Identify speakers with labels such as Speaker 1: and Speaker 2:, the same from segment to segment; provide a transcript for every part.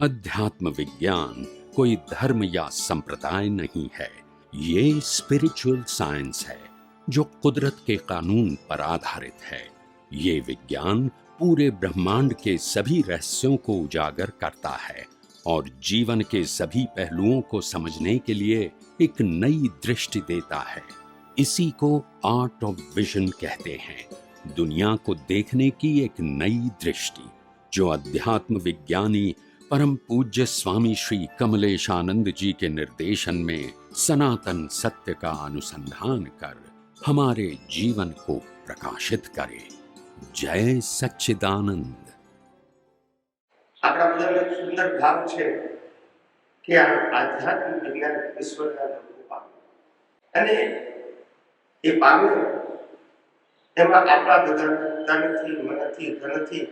Speaker 1: अध्यात्म विज्ञान कोई धर्म या संप्रदाय नहीं है। ये स्पिरिचुअल साइंस है जो कुदरत के कानून पर आधारित है। ये विज्ञान पूरे ब्रह्मांड के सभी रहस्यों को उजागर करता है और जीवन के सभी पहलुओं को समझने के लिए एक नई दृष्टि देता है। इसी को आर्ट ऑफ विजन कहते हैं, दुनिया को देखने की एक नई दृष्टि, जो अध्यात्म विज्ञानी परम पूज्य स्वामी श्री कमलेशानंद जी के निर्देशन में सनातन सत्य का अनुसंधान कर हमारे जीवन को प्रकाशित करे। जय सच्चिदानंद।
Speaker 2: આપણા બધાનો એક સુંદર ભાવ છે કે આ આધ્યાત્મિક વિજ્ઞાન વિશ્વના લોકો પામે અને એ પામે એમાં આપણા બધાના તનથી, મનથી, ધનથી,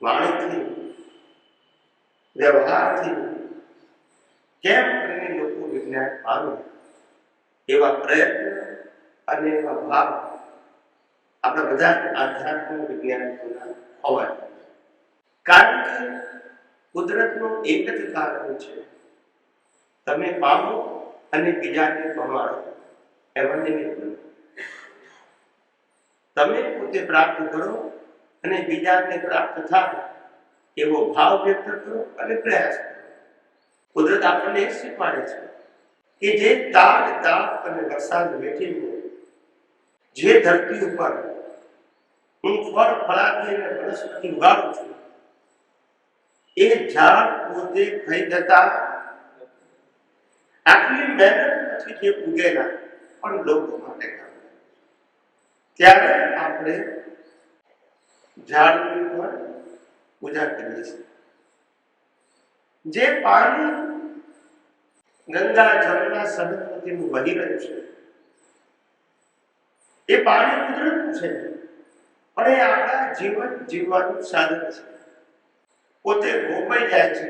Speaker 2: વાણીથી, વ્યવહારથી કેમ કરીને લોકો વિજ્ઞાન પામે એવા પ્રયત્ન અને એવા ભાવ આપણા બધા આધ્યાત્મિક વિજ્ઞાનીઓના હોવા જોઈએ। કારણ કે કુદરતનો એક જ કારણ છે, તમે પામો અને બીજાને પમાડો, એવા નિમિત્ત બનો। તમે પોતે પ્રાપ્ત કરો અને બીજાને પ્રાપ્ત થાય એવો ભાવ વ્યક્ત કરો અને પ્રયાસ કરો। કુદરત આપણને એ શીખવાડે છે કે જે તાડ, તાપ અને વરસાદ વેઠીને જે ધરતી ઉપર હું ફળ ફળાદી અને વનસ્પતિ ઉગાડું છું, એ ઝાડ પોતે થઈ જતા આટલી મહેનત પછી જે ઉગેલા પણ લોકો માટે કામ, ત્યારે આપણે ઝાડની પણ પૂજા કરીએ છીએ। જે પાણી ગંગા, જમના, સરસ્વતીનું વહી રહ્યું છે, એ પાણી કુદરતનું છે, પણ એ આપણા જીવન જીવવાનું સાધન છે। પોતે ગોપાઈ જાય છે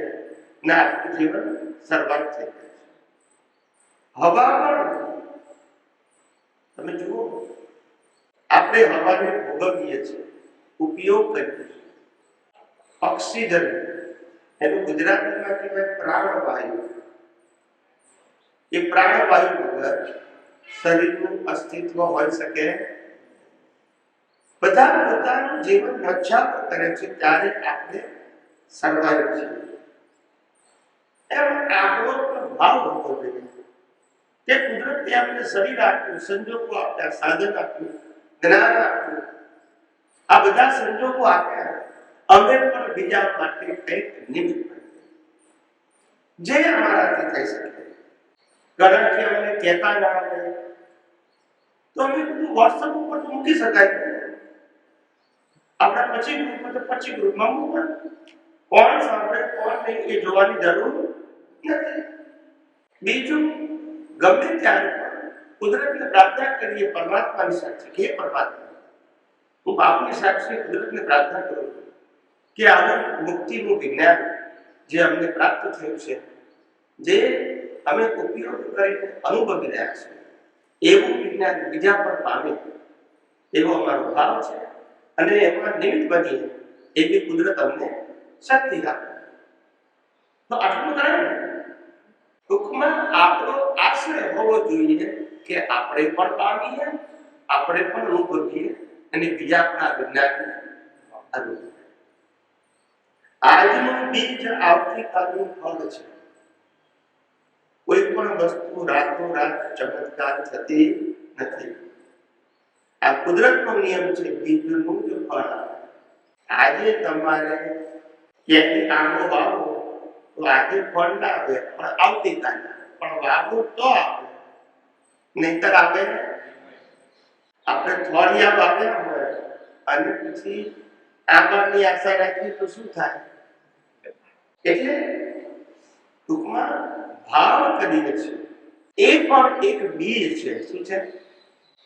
Speaker 2: ને આપણું જીવન સર્વાંગ થઈ જાય છે। હવા પણ તમે જુઓ, આપણે હવાને ભોગવીએ છીએ, ઉપયોગ કરીએ છીએ। ઓક્સિજન, એનું ગુજરાતીમાં કહેવાય પ્રાણવાયુ। એ પ્રાણવાયુ વગર શરીરનું અસ્તિત્વ હોઈ શકે। બધા પોતાનું જીવન રક્ષા કરે છે ત્યારે આપણે સર્વાઈવ છીએ। એમ આપણો પણ ભાવ હોવો જોઈએ કે કુદરતે આપણે શરીર આપ્યું, સંજોગો આપ્યા, સાધન આપ્યું, જ્ઞાન આપ્યું, આ બધા સંજોગો આપ્યા, અમે પણ બીજા માટે કંઈક નિમિત્ત બનીએ, જે અમારાથી થઈ શકે। ઘણાથી અમને કહેતા ના આવે તો અમે બધું વોટ્સઅપ ઉપર તો મૂકી શકાય, આપણા પછી ગ્રુપમાં તો પછી ગ્રુપમાં મૂકવા, કોણ સાંભળે કોણ નહીં એ જોવાની જરૂર નથી। બીજું, ગમે ત્યારે કુદરતને પ્રાર્થના કરીએ પરમાત્માની સાક્ષી કે પરમાત્મા, હું બાપની સાક્ષી કુદરતને પ્રાર્થના કરું કે આનું મુક્તિનું વિજ્ઞાન જે અમને પ્રાપ્ત થયું છે, જે અમે ઉપયોગ કરીને અનુભવી રહ્યા છીએ, એવું વિજ્ઞાન બીજા પર પામે એવો અમારો ભાવ છે અને એમાં નિમિત્ત બનીએ એવી કુદરત અમને શક્તિ આપે। તો આટલું કરે ને, ટૂંકમાં આપણો આશ્રય હોવો જોઈએ કે આપણે પણ પામીએ, આપણે પણ અનુભવીએ અને બીજા પણ આ વિજ્ઞાનને અનુભવીએ। આજનું બીજ આવતીકાલનું ફળ છે। કોઈ પણ વસ્તુ રાતોરાત ચમત્કાર થતી નથી। આ કુદરતનો નિયમ છે, બીજનું જ ફળ આવે। આજે તમારે ક્યાંથી આંબો વાવો તો આજે ફળ ના આવે, પણ આવતીકાલે પણ વાવો તો આવે, નહીતર આવે। આપણે થોડિયા વાવ્યા હોય અને પછી આંબાની આશા રાખીએ તો શું થાય? એટલે ટૂંકમાં ભાવ કરીને છે, એ પણ એક બીજ છે। શું છે?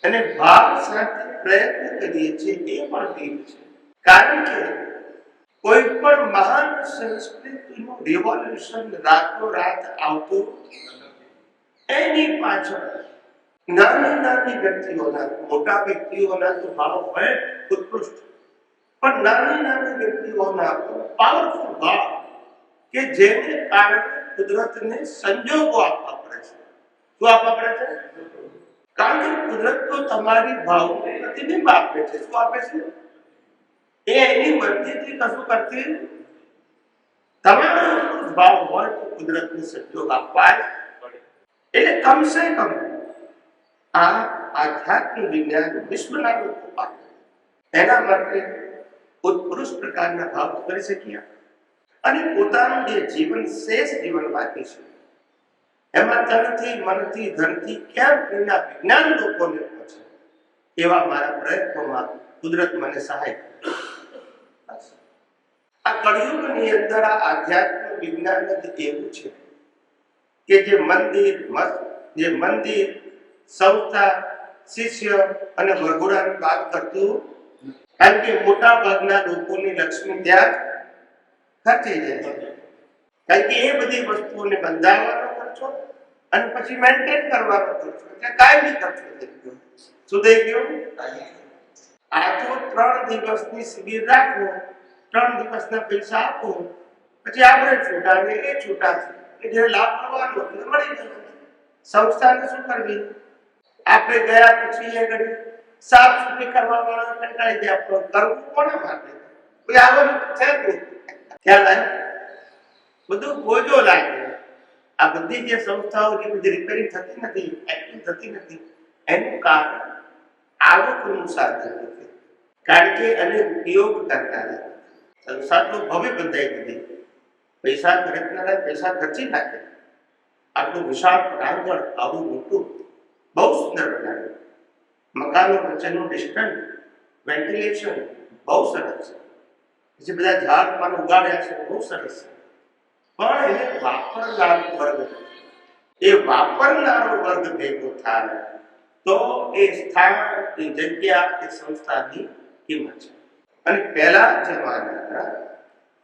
Speaker 2: અને ભાવ સાથે પ્રયત્ન કરીએ છીએ, એ પણ બીજ છે। કારણ કે કોઈ પણ મહાન સંસ્કૃતિનું રિવોલ્યુશન રાતોરાત આવતું એની પાછળ નાની નાની વ્યક્તિઓના, મોટા વ્યક્તિઓના તો ભાવ હોય ઉત્કૃષ્ટ, પણ નાની નાની વ્યક્તિઓના પાવરફુલ ભાવ કે જેને કારણે કુદરતને સંજોગો આપવા પડે છે. શું આપવા પડે છે? કારણ કે કુદરત તો તમારી ભાવનું પ્રતિબિંબ આપે છે. શું આપે છે? એ એની મરજીથી કશું કરતી. તમારો ભાવ હોય તો કુદરતને સંજોગ આપવા જ પડે. એટલે કમસે કમ આ આધ્યાત્મ વિજ્ઞાન વિશ્વના લોકો પાસે એના માટે ઉત્કૃષ્ટ પ્રકારના ભાવ કરી શકીએ અને પોતાનું જે જીવન શેષ જીવન બાકી છે એમાં તનથી મનથી ધનથી ક્યાં પ્રેરણા વિજ્ઞાન લોકોને પહોંચે એવા મારા પ્રયત્નોમાં કુદરત મને સહાય કરે. આ કળિયુગની અંદર આ આધ્યાત્મ વિજ્ઞાન જ એવું છે કે જે મંદિર સંસ્થા શિષ્ય અને વરઘોડાની વાત કરતું, કારણ કે મોટા ભાગના લોકોની લક્ષ્મી ત્યાં ખર્ચી જાય છે. કારણ કે એ બધી વસ્તુઓને બંધાવવાનો ખર્ચો અને પછી મેન્ટેન કરવાનો ખર્ચો એટલે કાયમી ખર્ચો થઈ ગયો. શું થઈ ગયો? આ તો 3 દિવસની શિબિર રાખો, 3 દિવસના પૈસા આપો, પછી આપણે છૂટા ને એ છૂટા છે જે લાભ મળવાનો મળી ગયો. સંસ્થાને શું કરવી? આપણે ગયા પછી એ ઘડી સાફ સુથરી કરવા વાળા કંટાળી ગયા. કરવું કોના માટે? કોઈ આવવાનું છે જ નહીં. ખ્યાલ આવે? બધું બોજો લાગે. આ બધી જે સંસ્થાઓ જે બધી રિપેરિંગ થતી નથી, એક્ટિવ થતી નથી, એનું કારણ આવકનું સાધન નથી. કારણ કે એને ઉપયોગ કરતા નથી. સંસ્થા તો ભવ્ય બંધાઈ દીધી, પૈસા ખર્ચનારા પૈસા ખર્ચી નાખે. આટલું વિશાળ પ્રાંગણ, આવું મોટું, બહુ સુંદર બનાવ્યું. મકાનો વચ્ચેનું ડિસ્ટન્સ, વેન્ટિલેશન બહુ સરસ છે. જે બધા ઝાડ પાન ઉગાડ્યા છે બહુ સરસ છે. પણ એને વાપરનારો વર્ગ, એ વાપરનારો વર્ગ ભેગો થાય તો એ સ્થાન, એ જગ્યા, એ સંસ્થાની કિંમત છે. અને પહેલા જમાનાના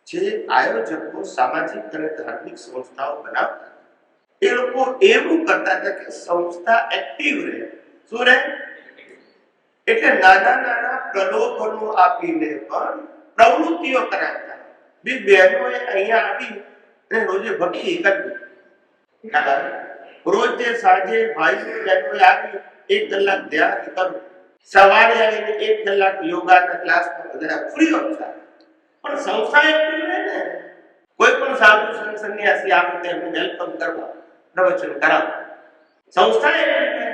Speaker 2: જે આયોજકો સામાજિક અને ધાર્મિક સંસ્થાઓ બનાવતા, એ લોકો એવું કરતા હતા કે સંસ્થા એક્ટિવ રહે. શું રહે? એટલે નાના નાના પ્રલોભનો આપીને પણ પ્રવૃત્તિઓ કરાવતા. બી બહેનોએ અહીંયા આવી અને રોજે ભક્તિ કરવી. રોજે સાંજે ભાઈઓ બહેનોએ આવી 1 કલાક ધ્યાન કરવું. સવારે આવીને 1 કલાક યોગાના ક્લાસમાં બધા ફ્રી ઓફ ચાર્જ. પણ સંસ્થા એક્ટિવ રહે ને. કોઈ પણ સાધુ સંન્યાસી આવે તો એમને વેલકમ કરવા, પ્રવચન કરાવવા. સંસ્થા એક્ટિવ રહે.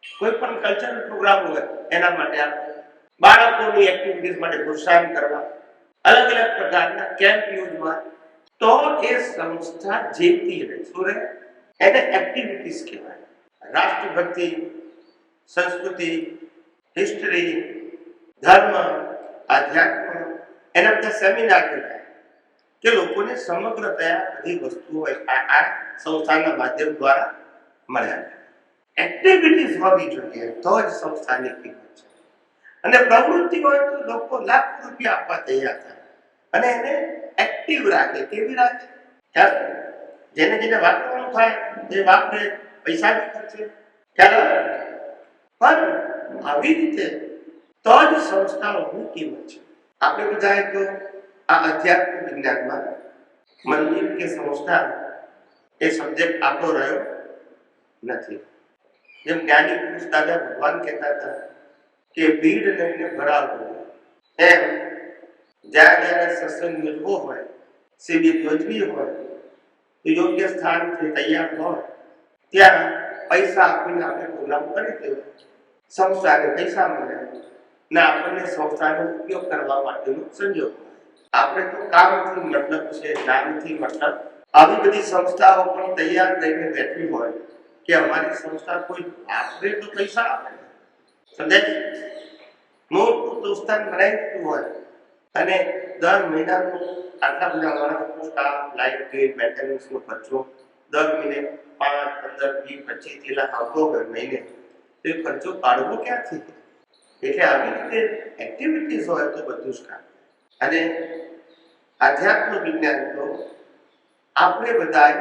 Speaker 2: કોઈ પણ કલ્ચરલ પ્રોગ્રામ હોય એના માટે આપણે બાળકોની એક્ટિવિટીઝ માટે પ્રોત્સાહન કરવા, અલગ અલગ પ્રકારના કેમ્પ યોજવા, તો એ સંસ્થા જીવતી રહે. શું રહે? એને એક્ટિવિટીઝ કહેવાય. રાષ્ટ્રભક્તિ, સંસ્કૃતિ, હિસ્ટ્રી, ધર્મ, આધ્યાત્મ, એના બધા સેમિનાર કહેવાય કે લોકોને સમગ્રતયા બધી વસ્તુઓ આ સંસ્થાના માધ્યમ દ્વારા મળ્યા. એક્ટિવિટીઝ હોવી જોઈએ તો જ સંસ્થાની કિંમત છે. અને પ્રવૃત્તિ હોય તો લોકો લાખ રૂપિયા આપવા તૈયાર થાય અને એને એક્ટિવ રાખે. કેવી રાખે? જેને જેને વાપરવાનું થાય જે વાપરે, પૈસા બી ખર્ચે. પણ આવી રીતે તો જ સંસ્થાઓની કિંમત છે. આપણે બધાએ તો આ અધ્યાત્મ વિજ્ઞાનમાં મંદિર કે સંસ્થા એ સબ્જેક્ટ આપણો રહ્યો નથી. જેમ જ્ઞાની પુરુષ દાદા ભગવાન કહેતા હતા કે ભીડ લઈને ભરાવો, એમ જ્યાં જ્યારે સત્સંગ યોજવો હોય, શિબિર યોજવી હોય તો યોગ્ય સ્થાનથી તૈયાર હોય ત્યાં પૈસા આપીને આપણે પ્રોગ્રામ કરી દેવો. સંસ્થાને પૈસા મળે ને આપણને સંસ્થાનો ઉપયોગ કરવા માટેનો સંજોગ. આપણે તો કામથી મતલબ છે, જ્ઞાનથી મતલબ. આવી બધી સંસ્થાઓ પણ તૈયાર રહીને બેઠી હોય કે અમારી સંસ્થા કોઈ આપે તો પૈસા આપે. સમજાય? મોટું દોસ્તાન બનાવી દીધું હોય અને દર મહિનાનું આટલા બધા માણસનો સ્ટાફ, લાઇટ બિલ, મેન્ટેનન્સનો ખર્ચો દર મહિને 5, 15, 20, 25 લાખ આવતો હોય મહિને, તો એ ખર્ચો કાઢવો ક્યાંથી? એટલે આવી રીતે એક્ટિવિટીઝ હોય તો બધું જ કામ. અને આધ્યાત્મ વિજ્ઞાન તો આપણે બધાએ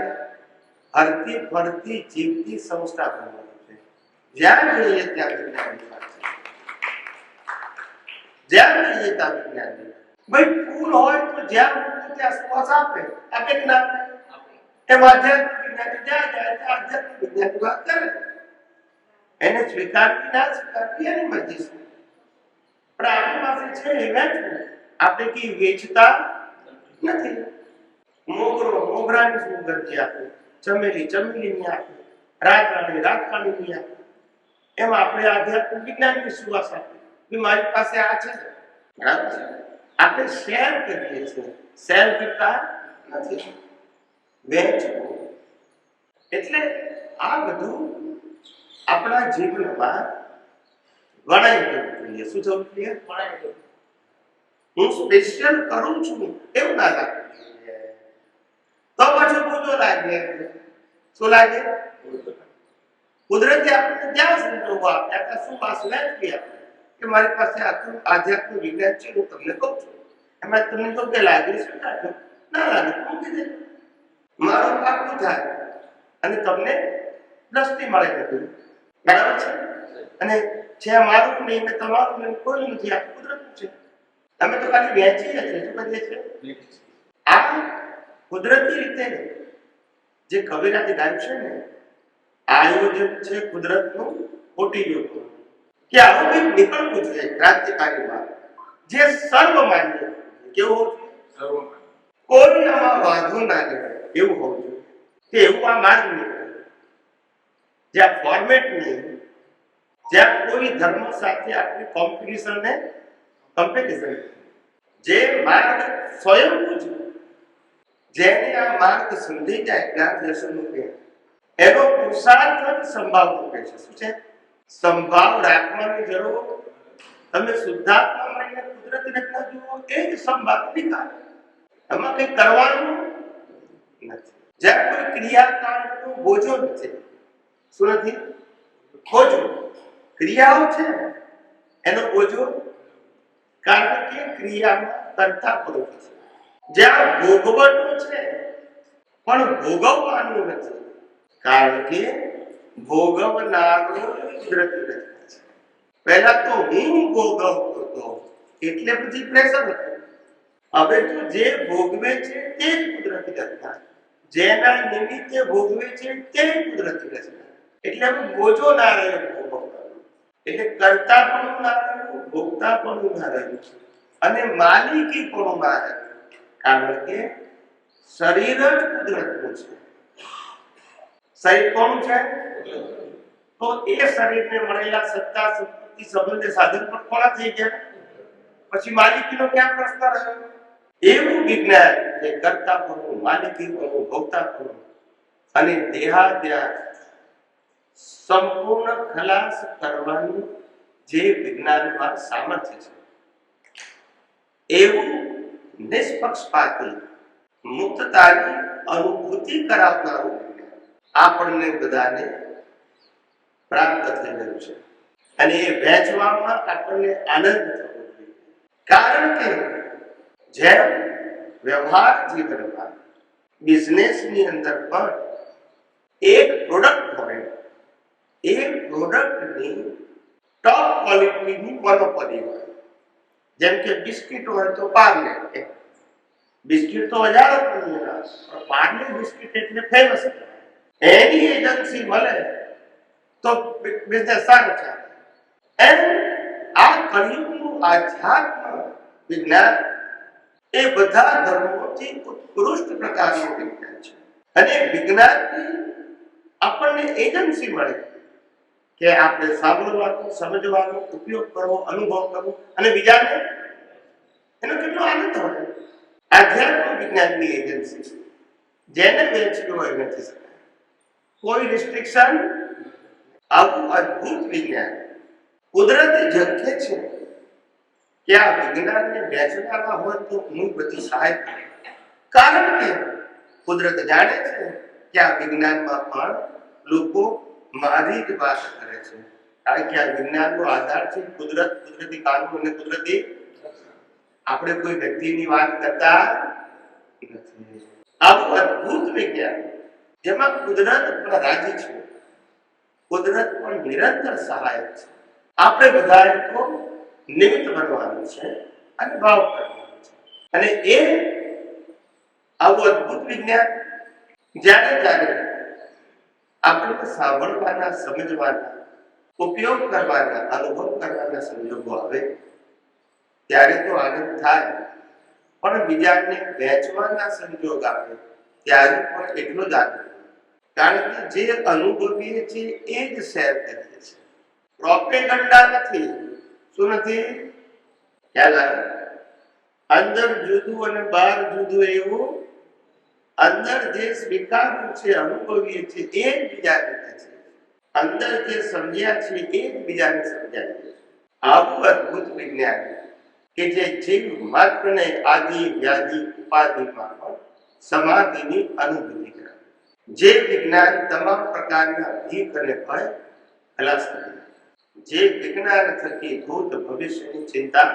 Speaker 2: હરતી ફરતી જીવતી સંસ્થા બનવાની છે. જ્યાં જઈએ ત્યાં વિજ્ઞાન, જ્યાં જઈએ ત્યાં વિજ્ઞાન. ભાઈ ફૂલ હોય તો જ્યાં મૂકો ત્યાં શ્વાસ આપે કે ના આપે? એમ આધ્યાત્મિક વિજ્ઞાન જ્યાં જાય ત્યાં આધ્યાત્મિક વિજ્ઞાનની વાત કરે. એને સ્વીકારવી ના સ્વીકારવી એની મરજી છે. પણ આપણી પાસે છે એ વેચવું. આપણે કઈ વેચતા નથી. મોગરો મોગરાની સુગંધી આપે, ચમેલી ચમેલીની આપે, રાતરાણી રાતરાણીની આપે. એમ આપણે આધ્યાત્મિક વિજ્ઞાનની સુવાસ આપે કે મારી પાસે આ છે. બરાબર છે? આપણે શેર કરીએ છીએ, શેર કરતા નથી, વેચવું. એટલે આ બધું આપણા જીવનમાં વણાઈ જવું જોઈએ. શું થવું જોઈએ? વણાઈ જવું. હું સ્પેશિયલ કરું છું એવું ના લાગવું જોઈએ. તો પાછું બોજો લાગે. શું લાગે? કુદરતે આપણને ત્યાં સંજોગો આપ્યા હતા, શું પાસ વેચવી આપણે કે મારી પાસે આખું આધ્યાત્મિક વિજ્ઞાન છે, હું તમને કહું છું. એમાં તમને તો કે લાગે સ્વીકારજો, ના લાગે મૂકી દે. મારું પાકું થાય અને તમને દ્રષ્ટિ મળે નથી. બરાબર છે? અને જે મારું નહીં ને તમારું નહીં, કોઈ નથી. આ કુદરતનું છે. અમે તો ખાલી વેચીએ છીએ. શું કરીએ છીએ? આ કુદરતી રીતે જે કબીરાથી ગાયું છે ને, આયોજન છે કુદરતનું ખોટી યુગ કે આવું કંઈક નીકળવું જોઈએ ક્રાંતિકારીમાં જે સર્વમાન્ય. કેવું હોવું જોઈએ? કોઈ આમાં વાંધો ના લેવાય એવું હોવું જોઈએ. કે એવું આ માર્ગ નીકળે જ્યાં ફોર્મેટ નહીં, જ્યાં કોઈ ધર્મ સાથે આપણી કોમ્પિટિશન, જે માર્ગ સ્વયંભૂ છે, જેને આ માર્ગ સમજી જાય જ્ઞાન દર્શનનું કે એનો પુરુષાર્થ જ સંભાવ મૂકે છે. શું છે? સંભાવ રાખવાની જરૂર. તમે શુદ્ધાત્મા મળીને કુદરતી રચના જુઓ, એ જ સંભાવ નિકાલ. એમાં કંઈ કરવાનું નથી. જ્યાં કોઈ ક્રિયાકાંડનો બોજો નથી. શું નથી? બોજો. ક્રિયાઓ છે એનો બોજો, કારણ કે ક્રિયામાં કરતા પુરુષ છે. જ્યાં ભોગવટો છે પણ ભોગવવાનું નથી, કારણ કે ભોગવનારો કુદરતી રચના છે. પહેલા તો હું ભોગવતો હતો એટલે પછી પ્રેશર હતું. હવે તો જે ભોગવે છે તે જ કુદરતી રચના, જેના નિમિત્તે ભોગવે છે તે કુદરતી રચના. એટલે બોજો ના રહ્યો ભોગવવાનો. એટલે કરતા પણ ના રહ્યું, ભોગતા પણ ના રહ્યું અને માલિકી પણ ના રહ્યું. કારણ કે શરીર જ કુદરતનું છે. શરીર કોણ છે? તો એ શરીરને મળેલા સત્તા સંપત્તિ સંબંધ સાધન પણ કોના થઈ ગયા? પછી માલિકીનો ક્યાં પ્રશ્ન રહ્યો? એવું વિજ્ઞાન જે કરતા પણ માલિકી પણ ભોગતા પણ અને દેહાદ્યાસ સંપૂર્ણ ખલાસ કરવાનું જે વિજ્ઞાનમાં સામર્થ્ય છે, એવું નિષ્પક્ષપાતી મુક્તતાની અનુભૂતિ કરાવનારું આપણને બધાને પ્રાપ્ત થઈ ગયું છે. અને એ વહેંચવામાં આપણને આનંદ થવો જોઈએ. કારણ કે જેમ વ્યવહાર જીવનમાં બિઝનેસની અંદર પણ એક પ્રોડક્ટ હોય, એ પ્રોડક્ટની ટોપ ક્વોલિટીની મોનોપોલી હોય. જેમ કે બિસ્કિટ હોય તો પાર્લે. બિસ્કિટ તો હજારો પણ પાર્લે બિસ્કિટ એટલે ફેમસ. એની એજન્સી મળે તો બિઝનેસ સારો ચાલે. એમ આ કળિયુગનું આધ્યાત્મ વિજ્ઞાન એ બધા ધર્મોથી ઉત્કૃષ્ટ પ્રકારનું વિજ્ઞાન છે. અને વિજ્ઞાનની આપણને એજન્સી મળે કે આપણે સાંભળવાનું, સમજવાનો, ઉપયોગ કરવો, અનુભવ કરવો અને બીજાને એનો કેટલો આનંદ હોય. આધ્યાત્મ વિજ્ઞાનની એજન્સી છે, જેને વેચવી હોય નથી શકાય. કોઈ રિસ્ટ્રિક્શન. આવું અદ્ભુત વિજ્ઞાન કુદરતે ઝંખે છે કે આ વિજ્ઞાનને વેચવાના હોય તો હું બધી સહાય કરું. કારણ કે કુદરત જાણે છે કે આ વિજ્ઞાનમાં પણ લોકો મારી જ વાત કરે છે. કારણ કે આ વિજ્ઞાનનો આધાર છે કુદરત, કુદરતી કાનૂન અને કુદરતી. આપણે કોઈ વ્યક્તિની વાત કરતા નથી. આવું અદ્ભુત વિજ્ઞાન જેમાં કુદરત પણ રાજી છે, કુદરત પણ નિરંતર સહાયક છે. આપણે બધાએ તો નિમિત્ત બનવાનું છે અને ભાવ કરવાનો છે. અને એ આવું અદ્ભુત વિજ્ઞાન જ્યારે આપણે સાંભળવાના, સમજવાના, ઉપયોગ કરવાના, અનુભવ કરવાના સંજોગો આવે ત્યારે તો આનંદ થાય, પણ બીજાને વહેંચવાના સંજોગ આવે ત્યારે પણ એટલો જ આનંદ, કારણ કે જે અનુભવીએ છીએ એ જ શેર કરીએ છીએ. પ્રોપેગન્ડા નથી. શું નથી? ખ્યાલ આવે? અંદર જુદું અને બહાર જુદું એવું અંદર જે સ્વીકાર્યું છે, અનુભવીએ છીએ એ જ બીજાને કહે છે. અંદર જે સમજ્યા છે એ જ બીજાને સમજાવીએ છીએ. આવું અદ્ભુત વિજ્ઞાન કે જે જીવ માત્રને આદિ વ્યાધિ ઉપાધિમાં પણ સમાધિની અનુભૂતિ કરે, જે વિજ્ઞાન તમામ પ્રકારના ભીખ અને ભય ખલાસ કરે, જે વિજ્ઞાન થકી ભૂત ભવિષ્યની ચિંતા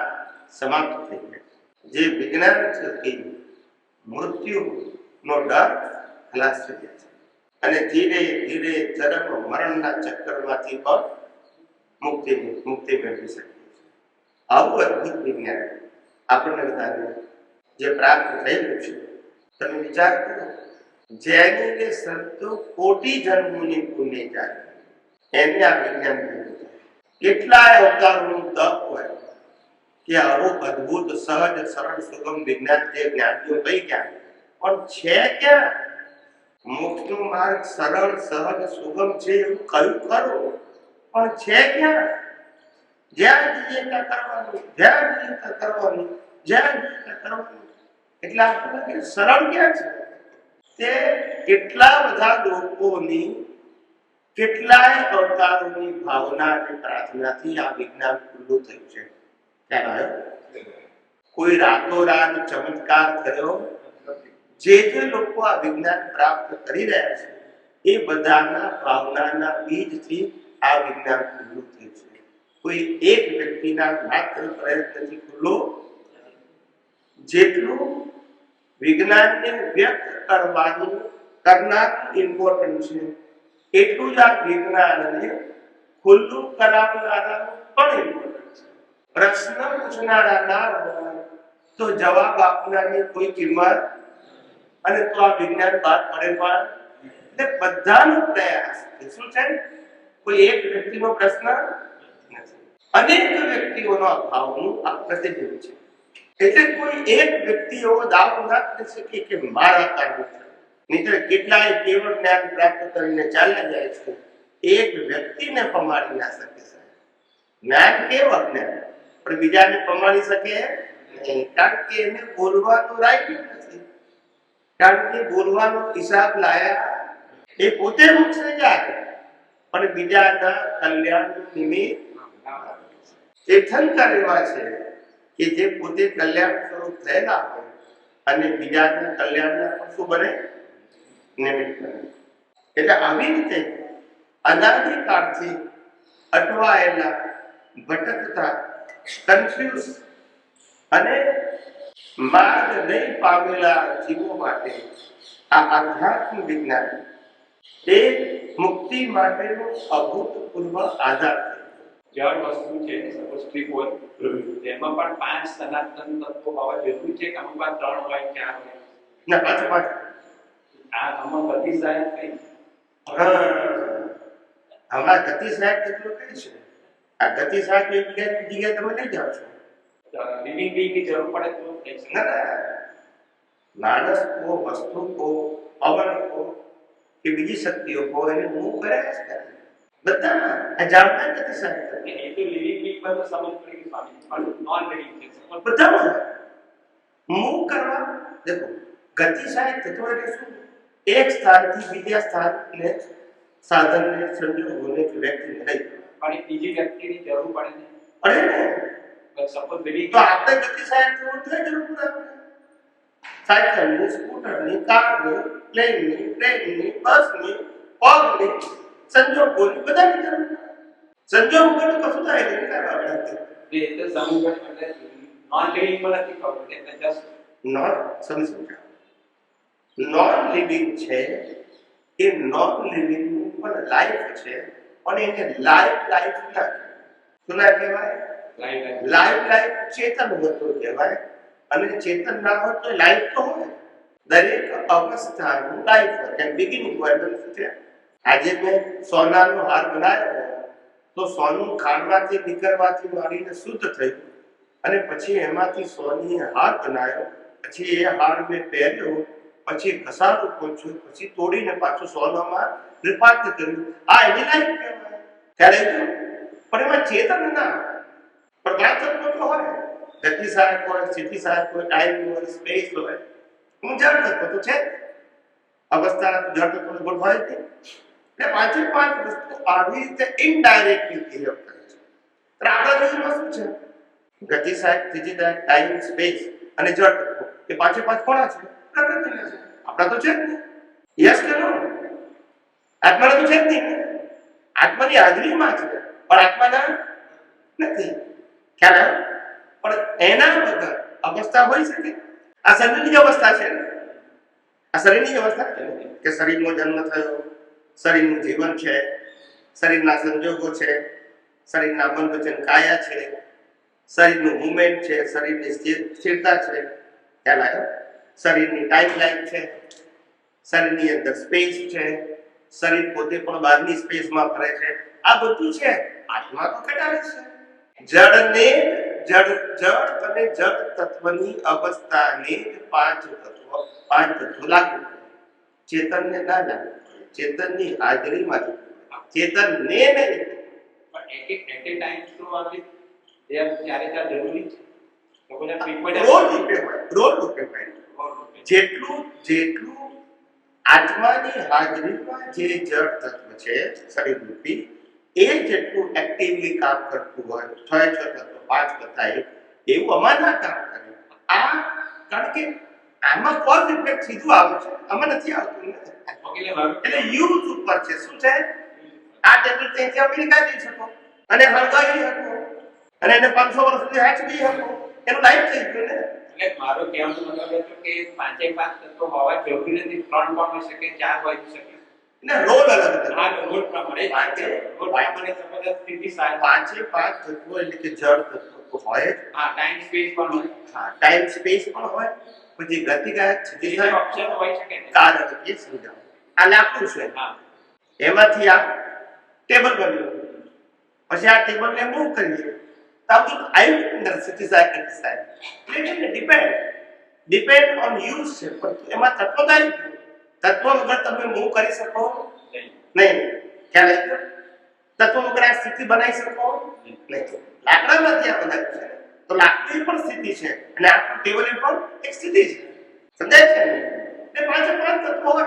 Speaker 2: સમાપ્ત થઈ જાય, જે વિજ્ઞાન થકી મૃત્યુનો ડર ખલાસ થઈ જાય છે અને ધીરે ધીરે જન્મ મરણના ચક્કરમાંથી પણ મુક્તિ મેળવી શકીએ છીએ. આવું અદ્ભુત વિજ્ઞાન આપણને બધાને જે પ્રાપ્ત થયેલું છે, તમે વિચાર કરો, જેની કે સંતો કોટી જન્મોની પુણ્ય જાય એને આ વિજ્ઞાન મળ્યું છે. કેટલાય અવતારોનું તપ હોય કે આવું અદ્ભુત સહજ સરળ સુગમ વિજ્ઞાન જે જ્ઞાનીઓ કઈ ગયા પણ છે ક્યાં? મોક્ષનો માર્ગ સરળ સહજ સુગમ છે એવું કહ્યું ખરું, પણ છે ક્યાં? જ્યાં જઈએ ત્યાં કરવાનું, જ્યાં જઈએ ત્યાં કરવાનું, જ્યાં જઈએ ત્યાં કરવાનું. એટલે આપણને સરળ ક્યાં છે? તે કેટલા બધા લોકોની કેટલાય અવતારોની ભાવના અને પ્રાર્થનાથી આ વિજ્ઞાન ખુલ્લું થયું છે. કોઈ રાતોરાત ચમત્કાર થયો. જે લોકો આ વિજ્ઞાન પ્રાપ્ત કરી રહ્યા છે એ બધાના ભાવનાના બીજથી આ વિજ્ઞાન ખુલ્લું થયું છે. કોઈ એક વ્યક્તિના માત્ર પ્રયત્નથી ખુલ્લું. જેટલું વિજ્ઞાનને વ્યક્ત કરવાનું કરનારું ઇમ્પોર્ટન્ટ છે, એટલું જ આ વિજ્ઞાનને ખુલ્લું કરાવનારાનું પણ ઇમ્પોર્ટન્ટ છે. પ્રશ્ન પૂછનારા ના હોય તો જવાબ આપનારની કોઈ કિંમત, અને તો આ વિજ્ઞાન બહાર પડે પણ એટલે બધાનો પ્રયાસ શું છે? કોઈ એક વ્યક્તિનો પ્રશ્ન નથી, અનેક વ્યક્તિઓનો અભાવનું આ પ્રતિબિંબ છે. એટલે કોઈ એક વ્યક્તિ એવો દાવો ના કરી શકે કે મારા કારણે નહીં, કેટલાય કેવળ જ્ઞાન પ્રાપ્ત કરીને ચાલ્યા જાય છે, એક વ્યક્તિને પમાડી ના શકે. જ્ઞાન કેવું જ્ઞાન પણ બીજાને પમાડી શકે નહીં, કારણ કે એને બોલવાનું રાઈટ નથી, કારણ કે બોલવાનો હિસાબ લાયા એ પોતે મોક્ષે જાય પણ બીજાના કલ્યાણનું નિમિત્ત તીર્થંકર એવા છે કે જે પોતે કલ્યાણ સ્વરૂપ થયેલા હોય અને બીજાના કલ્યાણના પણ શું બને? નિમિત્ત બને. એટલે આવી રીતે અનાદિકાળથી અટવાયેલા, ભટકતા, કન્ફ્યુઝ અને માર્ગ નહીં પામેલા જીવો માટે આ આધ્યાત્મ વિજ્ઞાન એ મુક્તિ માટેનો અભૂતપૂર્વ આધાર છે.
Speaker 3: જળ વસ્તુ છે, સપોઝ ત્રિકોણ, તેમાં પણ 5 સનાતન તત્વો હોવા જરૂરી છે કે અમુક વાર 3 હોય, 4 હોય?
Speaker 2: ના, પાંચ.
Speaker 3: આ આમાં બધી સાહેબ કઈ
Speaker 2: હમણાં ગતિ સાહેબ કેટલું કઈ છે? આ ગતિ સાહેબ એક જગ્યાએ તમે લઈ જાઓ છો.
Speaker 3: લિવિંગ બીંગની જરૂર પડે તો
Speaker 2: માણસ કો, વસ્તુ કો, પવન કો કે બીજી શક્તિઓ કો એને મૂવ કરે જ કરે બધામાં. જાણતા ગતિ સાહેબ
Speaker 3: એ તો લિવિંગ બીંગ પર તો સમજ પડી સ્વામી, પણ નોન લિવિંગ છે
Speaker 2: બધામાં મૂવ કરવા. દેખો, ગતિ સાહેબ તત્વ એટલે શું? એક સ્થાનથી બીજા સ્થાનને સાધનને સંજોગોને વ્યક્તિને લઈ
Speaker 3: પણ એ બીજી વ્યક્તિની જરૂર પડે ને.
Speaker 2: પડે ને.
Speaker 3: સપોઝ લિવિંગ
Speaker 2: તો આપણે ગતિ સાહેબ તો જરૂર પડે. સાયકલની, સ્કૂટરની, કારની, પ્લેનની, ટ્રેનની, બસની, પગની, સંજોગોની બધાની જરૂર પડે. સંજોગ વગર તો કશું થાય નહીં. કાંઈ વાત નથી.
Speaker 3: એ તો સમજવા માટે નોન લિવિંગ માં નથી ખબર, એટલે જસ્ટ
Speaker 2: નોન સમજો. નોન લિવિંગ છે એ નોન લિવિંગ પણ લાઈફ છે, પણ એને લાઈફ ના કહેવાય. શું ના કહેવાય? લાઈફ ચેતન હોતો કહેવાય. અને ચેતન ના હોય તો લાઈફ તો હોય. દરેક અવસ્થાનું લાઈફ હોય, કેમ બિગિનિંગ હોય છે. આજે મેં સોનાનો હાર બનાવ્યો તો સોનું ખાંડમાંથી નીકળવાથી માંડીને શુદ્ધ થયું, અને પછી એમાંથી સોની હાર બનાવ્યો, પછી એ હાર મેં પહેર્યો, પછી ઘસારું પહોંચ્યું, પછી તોડીને પાછું સોનામાં રૂપાંતર કર્યું. આ એની લાઈફ કહેવાય. ત્યારે પણ એમાં ચેતન ના પદાર્થ તો હોય, ગતિ સહાયક હોય, સ્થિતિ સહાયક હોય, ટાઈમ હોય, સ્પેસ હોય. હું જળ તત્વ તો છે, અવસ્થાના જળ તત્વ ગુણ હોય જ નહીં. એટલે પાંચે પાંચ વસ્તુ આવી રીતે ઇનડાયરેક્ટલી બિહેવ કરે છે. તો આપણા જીવનમાં શું છે? ગતિ સહાયક, સ્થિતિ સહાયક, ટાઈમ, સ્પેસ અને જળ તત્વ. એ પાંચે પાંચ કોના છે? પ્રકૃતિના છે. આપણા તો છે જ નહીં. યસ કે નો? આત્માના તો છે જ નહીં. આત્માની હાજરીમાં છે, પણ આત્માના નથી. ખ્યાલ? પણ એના વગર અવસ્થા હોઈ શકે? આ શરીરની અવસ્થા છે. આ શરીરની અવસ્થા છે કે શરીરનો જન્મ થયો, શરીરનું જીવન છે, શરીરના સંજોગો છે, શરીરના મન વચન કાયા છે, શરીરનું મુવમેન્ટ છે, શરીરની સ્થિરતા છે, ખ્યાલ આવ્યો? શરીરની ટાઈમ લાઈન છે, શરીરની અંદર સ્પેસ છે, શરીર પોતે પણ બહારની સ્પેસમાં ફરે છે. આ બધું છે. આત્મા તો ઘટાડે છે. જળ અને જળ તત્વની અવસ્થાને પાંચ તત્વો લાગુ પડે. ચેતનને ના લાગુ પડે. ચેતનની હાજરીમાં ચેતનને નહીં.
Speaker 3: પણ એક ટાઈમ તો આપણી જ્યારે ત્યાં જરૂરી છે. તો બધા
Speaker 2: રોલ રૂપે હોય. જેટલું આત્માની હાજરીમાં જે જળ તત્વ છે શરીર રૂપી, એ જેટલું એક્ટિવલી કામ કરતું હોય, 6 તત્વ 5 બતાય એવું આમાં ના કામ કરે. આ કારણ કે આમાં કોઝ ઇફેક્ટ સીધું આવે છે, આમાં નથી આવતું ને. એટલે યુઝ ઉપર છે. શું છે? આ ટેબલ ત્યાંથી અમેરિકા જઈ શકો અને હળગાવી શકો અને એને 500 વર્ષ સુધી હાચવી શકો. એનું લાઈફ થઈ ગયું ને.
Speaker 3: એટલે મારો કહેવાનો મતલબ એ છે કે પાંચે પાંચ તત્વો હોવા જરૂરી નથી. 3 પણ હોઈ શકે, 4 હોઈ શકે.
Speaker 2: ને રોલ અલગ અલગ.
Speaker 3: હા, રોલ પ્રમાણે સ્થિતિ સહાયક
Speaker 2: પાંચે પાંચ તત્વો એટલે કે જળ તત્વો હોય.
Speaker 3: હા, ટાઈમ સ્પેસ પણ હોય.
Speaker 2: હા, ટાઈમ સ્પેસ પણ હોય. પછી ગતિકારક
Speaker 3: બીજા ઓપ્શન હોઈ શકે ને.
Speaker 2: કારણ એ સમજાવો. આ લાકડું છે. હા, એમાંથી આ ટેબલ બન્યું. પછી આ ટેબલને મૂવ કરીએ તો આ બધું આવ્યું અંદર. સ્થિતિ સહાયક, ગતિ સહાયક. એટલે ડિપેન્ડ ઓન યુઝ છે. પણ એમાં તત્વો આવી ગયું. તત્વ વગર તમે મૂવ કરી શકો નહીં. ખ્યાલ આવ્યો? તત્વ વગર આ સ્થિતિ બનાવી શકો નહીં. લાકડામાંથી આ બનાવ્યું છે તો લાકડી પણ સ્થિતિ છે અને આ ટેબલ પણ એક સ્થિતિ છે. સમજાય છે ને? એટલે પાંચે પાંચ તત્વો હોય.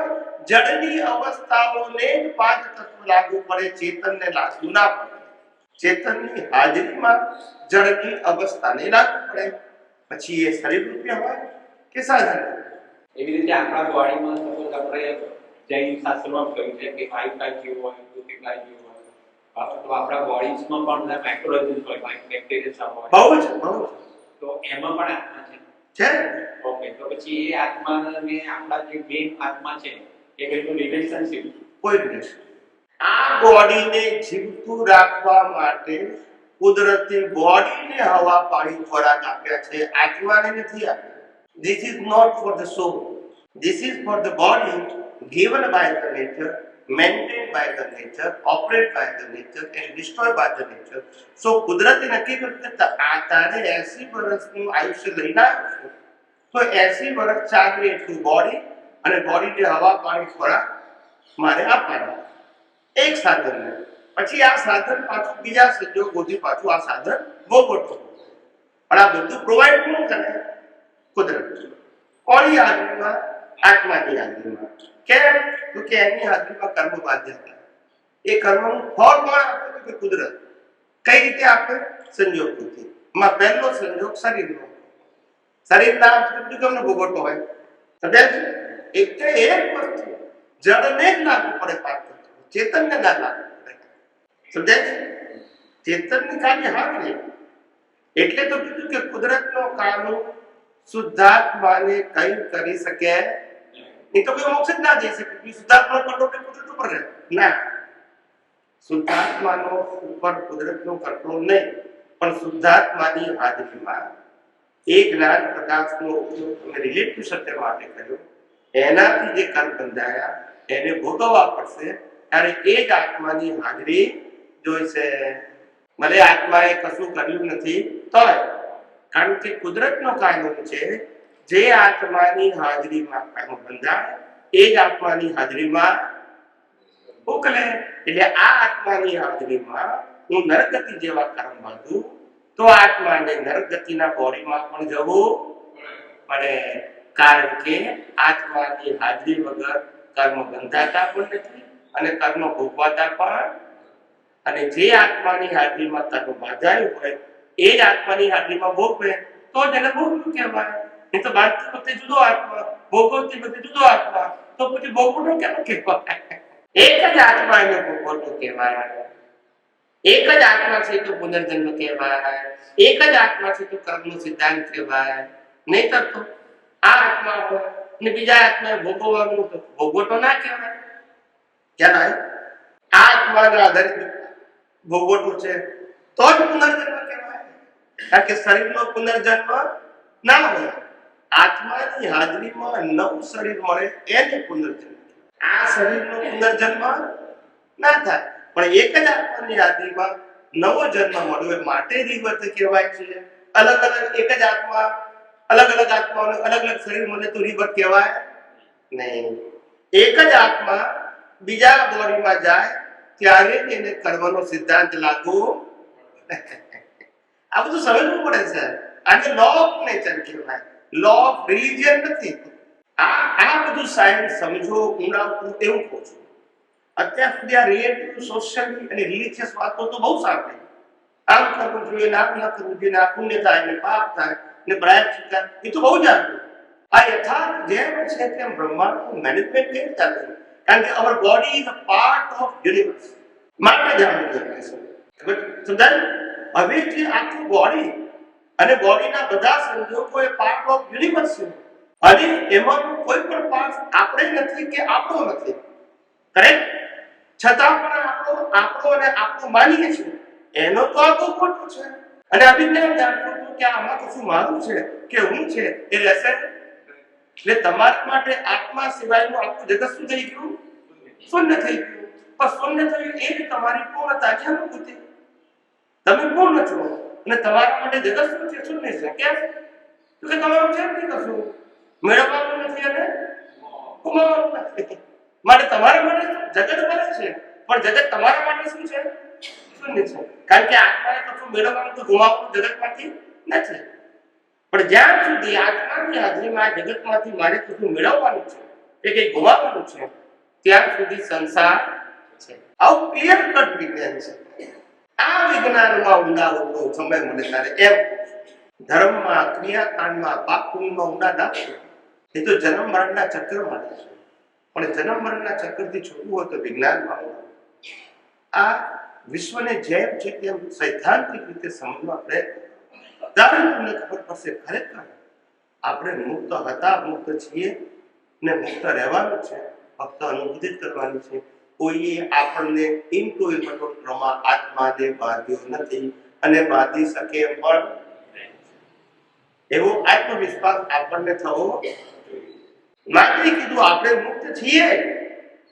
Speaker 2: જડની અવસ્થાઓને જ પાંચ તત્વો લાગુ પડે, ચેતનને લાગુ ના પડે. ચેતનની હાજરીમાં જડની અવસ્થાને લાગુ પડે. પછી એ શરીર રૂપે હોય કે સાધન.
Speaker 3: એવી રીતે આપણા બોડીમાં સપોઝ આપણે જૈન શાસ્ત્રમાં કહ્યું છે કે 5 જીવ હોય, 2 કેટલા જીવ હોય. તો આપણા બોડીઝમાં પણ માઇક્રોઓર્ગેનિઝમ હોય, બેક્ટેરિયા હોય.
Speaker 2: બહુ જ
Speaker 3: તો એમાં પણ આત્મા
Speaker 2: છે.
Speaker 3: ઓકે, તો પછી એ આત્માને આપણા જે મેઇન આત્મા છે એ કેટલું રિલેશનશિપ?
Speaker 2: કોઈ રિલેશન. આ બોડીને જીવતું રાખવા માટે કુદરતે બોડીને હવા, પાણી, ખોરાક આપ્યા છે. આત્માને નથી આપ્યા. This is not for the soul. This is for the body given by the nature, maintained by the nature, operated by the nature and destroyed by the nature. So કુદરતે નક્કી કર્યું કે તારે 80 વર્ષનું આયુષ્ય લઈને આવ્યો છું તો 80 વર્ષ ચાલે એટલું બોડી અને બોડીને હવા, પાણી, ખોરાક મારે આપવાના. એક સાધન. પછી આ સાધન પાછું બીજા સંજોગોથી પાછું આ સાધન ભોગવતું. પણ આ બધું પ્રોવાઈડ કોણ કરે? કુદરત. કોની હાજરીમાં? આત્માની હાજરીમાં. કેમ? તો કે એની હાજરીમાં કર્મ બાધ્યતા. એ કર્મનું ફળ કોણ આપે? તો કે કુદરત. કઈ રીતે આપે? સંજોગોથી. એમાં પહેલો સંજોગ શરીરનો. શરીરના બધું કેમને ભોગવતો હોય? સમજાય છે? એક વસ્તુ જડને જ લાગુ પડે, પાત્ર ચેતનને ના લાગુ પડે. સમજાય છે? ચેતનની ખાલી હાજરી. એટલે તો કીધું કે કુદરતનો કાનૂન શુદ્ધાત્માને કઈ કરી શકે નહીં. તો કોઈ મોક્ષ જ ના જઈ શકે. શુદ્ધાત્મા કંટ્રોલ કુદરત ઉપર રહે ના. શુદ્ધાત્માનો ઉપર કુદરતનો કંટ્રોલ નહીં, પણ શુદ્ધાત્માની હાજરીમાં એ જ્ઞાન પ્રકાશનો ઉપયોગ તમે રિલેટિવ સત્ય માટે કર્યો, એનાથી જે કર્મ બંધાયા એને ભોગવવા પડશે, ત્યારે એ જ આત્માની હાજરી જોઈશે. ભલે આત્માએ કશું કર્યું નથી તોય, કારણ કે કુદરતનો કાનૂન છે, જે આત્માની હાજરીમાં કર્મ બંધાય એ જ આત્માની હાજરીમાં ઉકલે. એટલે આ આત્માની હાજરીમાં હું નરગતિ જેવા કર્મ બાંધું તો આત્માને નરગતિના બોડીમાં પણ જવું પડે, કારણ કે આત્માની હાજરી વગર કર્મ બંધાતા પણ નથી અને કર્મ ભોગવાતા પણ. અને જે આત્માની હાજરીમાં કર્મ બાંધાયું હોય એ જ આત્માની હાજરીમાં ભોગવે તો જ એને ભોગવું કહેવાય. નહીં તો બાંધતી વખતે જુદો આત્મા, ભોગવતી વખતે જુદો આત્મા, તો પછી ભોગવટો કેમ કહેવાય? એક જ આત્મા એને ભોગવટો કહેવાય. એક જ આત્મા છે તો પુનર્જન્મ કહેવાય. એક જ આત્મા છે તો કર્મનો સિદ્ધાંત કહેવાય. નહીં તો આ આત્મા હોય ને બીજા આત્માએ ભોગવવાનું તો ભોગવટો ના કહેવાય. કહેવાય આ આત્માના આધારિત ભોગવટો છે તો જ પુનર્જન્મ કહેવાય. કારણ કે શરીરનો પુનર્જન્મ ના હોય, આત્માની હાજરીમાં નવું શરીર મળે એને પુનર્જન્મ. આ શરીરનો પુનર્જન્મ ના થાય, પણ એક જ આત્માની હાજરીમાં નવો જન્મ મળ્યો માટે રિવર્ત કહેવાય છે. અલગ અલગ એક જ આત્મા અલગ અલગ આત્માઓને અલગ અલગ શરીર મળે તો રિવર્ત કહેવાય નહીં. એક જ આત્મા બીજા બોડીમાં જાય ત્યારે એને કર્મનો સિદ્ધાંત લાગુ. આ બધું સમજવું પડે છે. આને લો ઓફ નેચર કહેવાય, લો ઓફ રિલિજન નથી. આ બધું સાયન્સ સમજો, ઊંડાવું એવું કહું છું. અત્યાર સુધી આ રિલેટિવ સોશિયલ અને રિલિજિયસ વાતો તો બહુ સાંભળી. આમ કરવું જોઈએ, આમ ન કરવું જોઈએ, આ પુણ્ય થાય ને પાપ થાય ને પ્રાયશ્ચિત થાય, એ તો બહુ જાણવું. આ યથાર્થ જેમ છે તેમ બ્રહ્માંડનું મેનેજમેન્ટ કેવી ચાલે છે? કારણ કે અવર body is a part of universe. માટે જાણવું જોઈએ. સમજાય? હવે જે આખું બોડી અને બોડીના બધા સંજોગો એ પાર્ટ ઓફ યુનિવર્સ છે. અને એમાંનું કોઈ પણ પાર્ટ આપણે નથી કે આપણો નથી. કરેક્ટ? છતાં પણ આપણો અને આપણું માનીએ છીએ એનો તો આ બહુ ખોટું છે. અને અભિજ્ઞાન જાણતું હતું કે આમાં કશું મારું છે કે હું છે એ રહેશે. એટલે તમારા માટે આત્મા સિવાયનું આખું જગત શું થઈ ગયું? શૂન્ય થઈ ગયું. પણ શૂન્ય થયું એ જ તમારી પૂર્ણતા છે, અનુભૂતિ. તમે પૂર્ણ છો અને તમારા માટે જગત શું છે? શૂન્ય છે. કેમ? તો કે તમારું છે નહીં કશું, મેળવવાનું નથી અને ગુમાવવાનું નથી. માટે તમારા માટે જગત બને છે, પણ જગત તમારા માટે શું છે? શૂન્ય છે. કારણ કે આત્માએ કશું મેળવવાનું તો ગુમાવવાનું જગતમાંથી નથી. પણ જ્યાં સુધી આત્માની હાજરીમાં જગતમાંથી મારે કશું મેળવવાનું છે, એ કંઈ ગુમાવવાનું છે, ત્યાં સુધી સંસાર છે. આવું ક્લિયર કટ વિજ્ઞાન છે. આ વિજ્ઞાનમાં ઊંડા ઉતરો સમય મળે ત્યારે એમ ધર્મમાં, ક્રિયાકાંડમાં, પાપ પુણ્યમાં ઊંડા દાખલો એ તો જન્મ મરણના ચક્ર માટે છે. પણ જન્મ મરણના ચક્રથી છૂટવું હોય તો વિજ્ઞાનમાં આ વિશ્વને જેમ છે તેમ સૈદ્ધાંતિક રીતે સમજવા પ્રયત્ન ત્યારે તમને ખબર પડશે ખરેખર આપણે મુક્ત હતા, મુક્ત છીએ ને મુક્ત રહેવાનું છે. ફક્ત અનુભૂતિ કરવાની છે. કોઈએ આપણને ઇન્ટુઇટમાં આત્માને બાંધ્યો નથી અને બાંધી શકે પણ એવો આત્મવિશ્વાસ આપણને થવો. માત્ર કીધું આપણે મુક્ત છીએ,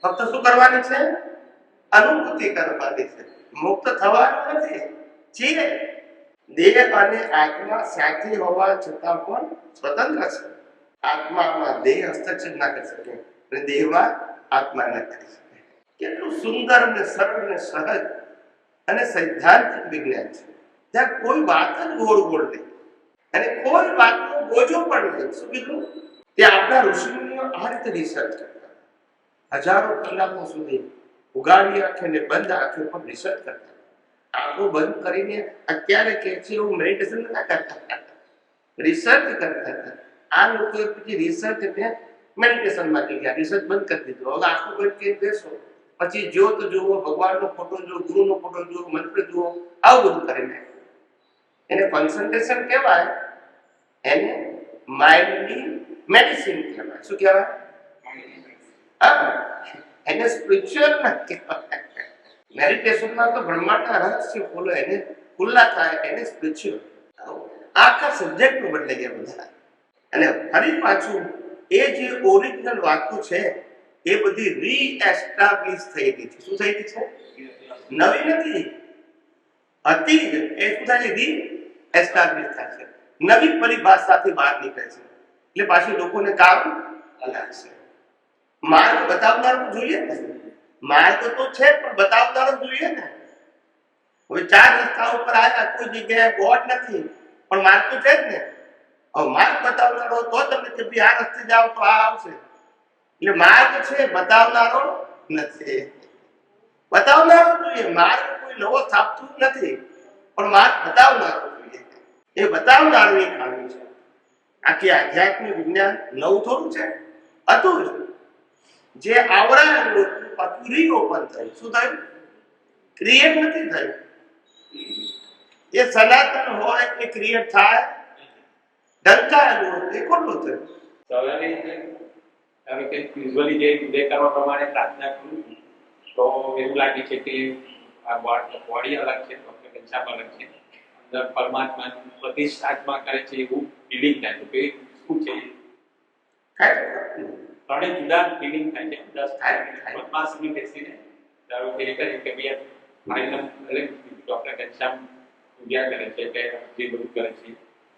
Speaker 2: ફક્ત શું કરવાની છે? અનુભૂતિ કરવાની છે. મુક્ત થવાનું નથી, છીએ. દેહ અને આત્મા સાથે હોવા છતાં પણ સ્વતંત્ર છે. આત્મામાં દેહ હસ્તક્ષેપ ના કરી શકે અને દેહમાં આત્મા ના કરી શકે. કેટલું સુંદર અને સરળ અને સહજ અને સૈદ્ધાંતિક વિજ્ઞાન છે. ત્યાં કોઈ વાત જ ગોળ ગોળ નહીં અને કોઈ વાતનો બોજો પણ નહીં. શું કીધું? તે આપણા ઋષિમુનિઓ આ રીતે રિસર્ચ કરતા, હજારો કલાકો સુધી ઉગાડી આંખે ને બંધ આંખે પણ રિસર્ચ કરતા. આંખો બંધ કરીને અત્યારે કે છે એવું મેડિટેશન ના કરતા, રિસર્ચ કરતા હતા. આ લોકોએ પછી રિસર્ચ ને મેડિટેશનમાં ગયા, રિસર્ચ બંધ કરી દીધું. હવે આંખો બંધ કરીને બેસો, પછી જ્યોત જુઓ, ભગવાનનો ફોટો જુઓ, ગુરુનો ફોટો જુઓ, મંત્ર જુઓ, આવું બધું કરી નાખ્યું. એને કોન્સન્ટ્રેશન કહેવાય, એને માઇન્ડની મેડિસિન કહેવાય. શું કહેવાય? એને સ્પિરિચ્યુઅલ ના કહેવાય. મેડિટેશનમાં તો બ્રહ્માંડના રહસ્ય ખુલ્લા થાય, એને સ્પિરિચ્યુઅલ. આખા સબ્જેક્ટ બદલાઈ ગયા બધા. અને ફરી પાછું એ જે ઓરિજિનલ વાતો છે એ બધી રીએસ્ટાબ્લિશ થઈ ગઈ છે. શું થઈ ગઈ છે? નવી નથી, હતી જ. એ શું થાય છે? રીએસ્ટાબ્લિશ થાય છે, નવી પરિભાષાથી બહાર નીકળે છે. એટલે પાછી લોકોને કામ લાગશે. માર્ગ બતાવનારું જોઈએ ને, માર્ગ તો છે પણ બતાવનારો જોઈએ ને. હવે 4 રસ્તા ઉપર આવ્યા, કોઈ જગ્યાએ બોર્ડ નથી પણ માર્ગ તો છે જ ને. હવે માર્ગ બતાવનારો તો તમે કે ભાઈ આ રસ્તે જાઓ તો આ આવશે. એટલે માર્ગ છે, બતાવનારો નથી. બતાવનારો જોઈએ, માર્ગ કોઈ નવો સ્થાપતું નથી પણ માર્ગ બતાવનારો જોઈએ. એ બતાવનારું એ ખામી છે. આખી આધ્યાત્મિક વિજ્ઞાન નવું થોડું છે, હતું જ. જે આવરાયેલું પાછું રીઓપન થયું. શું થયું? ક્રિએટ નથી થયું. એ સનાતન હોય એ ક્રિએટ થાય, ઢંકાયેલું એ ખોટું થયું.
Speaker 3: તો હવે કે યુઝ્યુઅલી જે ઉદય કરવા પ્રમાણે પ્રાર્થના કરું છું તો એવું લાગે છે કે આ બોડી અલગ છે, ડોક્ટર ઘનશ્યામ અલગ છે, અંદર પરમાત્માની પ્રતિષ્ઠાત્મા કરે છે એવું ફિલિંગ થાય છે. કે શું છે? ત્રણેય જુદા ફિલિંગ થાય છે. 10 મિનિટ સુધી બેસીને ધારો કે એ કરે કે ભાઈ ડોક્ટર ઘનશ્યામ પૂજા કરે છે કે જે બધું કરે છે,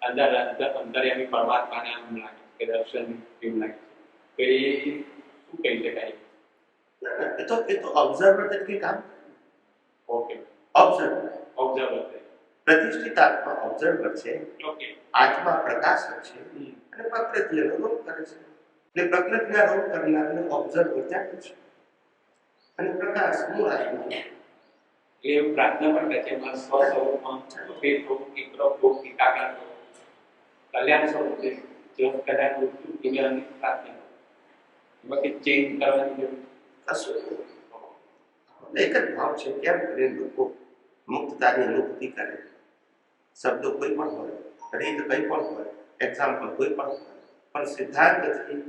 Speaker 3: અંતર્યામી પરમાત્માને આમ લાગે કે દર્શન કેવું લાગે છે, તો એ શું કહી શકાય?
Speaker 2: એ તો ઓબ્ઝર્વર તરીકે કામ.
Speaker 3: ઓકે,
Speaker 2: ઓબ્ઝર્વર પ્રતિષ્ઠિત આત્મા ઓબ્ઝર્વર છે.
Speaker 3: ઓકે,
Speaker 2: આત્મા પ્રકાશક છે અને પ્રકૃતિનો રોગ કરે છે. એટલે પ્રકૃતિના રોગ કરનારને ઓબ્ઝર્વર જાણે છે અને પ્રકાશ મૂળ આત્મા.
Speaker 3: એ પ્રાર્થના પણ કરે છે સ્વસ્વરૂપમાં કલ્યાણ સ્વરૂપ છે. જો કલ્યાણ દુનિયાની પ્રાર્થના બાકી ચેન્જ કરવાની જરૂર
Speaker 2: કશું એક જ ભાવ છે. કેમ કરીને લોકો મુક્તતાની મુક્તિ કરે? શબ્દો કોઈ પણ હોય, રીત કઈ પણ હોય, એક્ઝામ્પલ કોઈ પણ હોય, પણ સિદ્ધાંતથી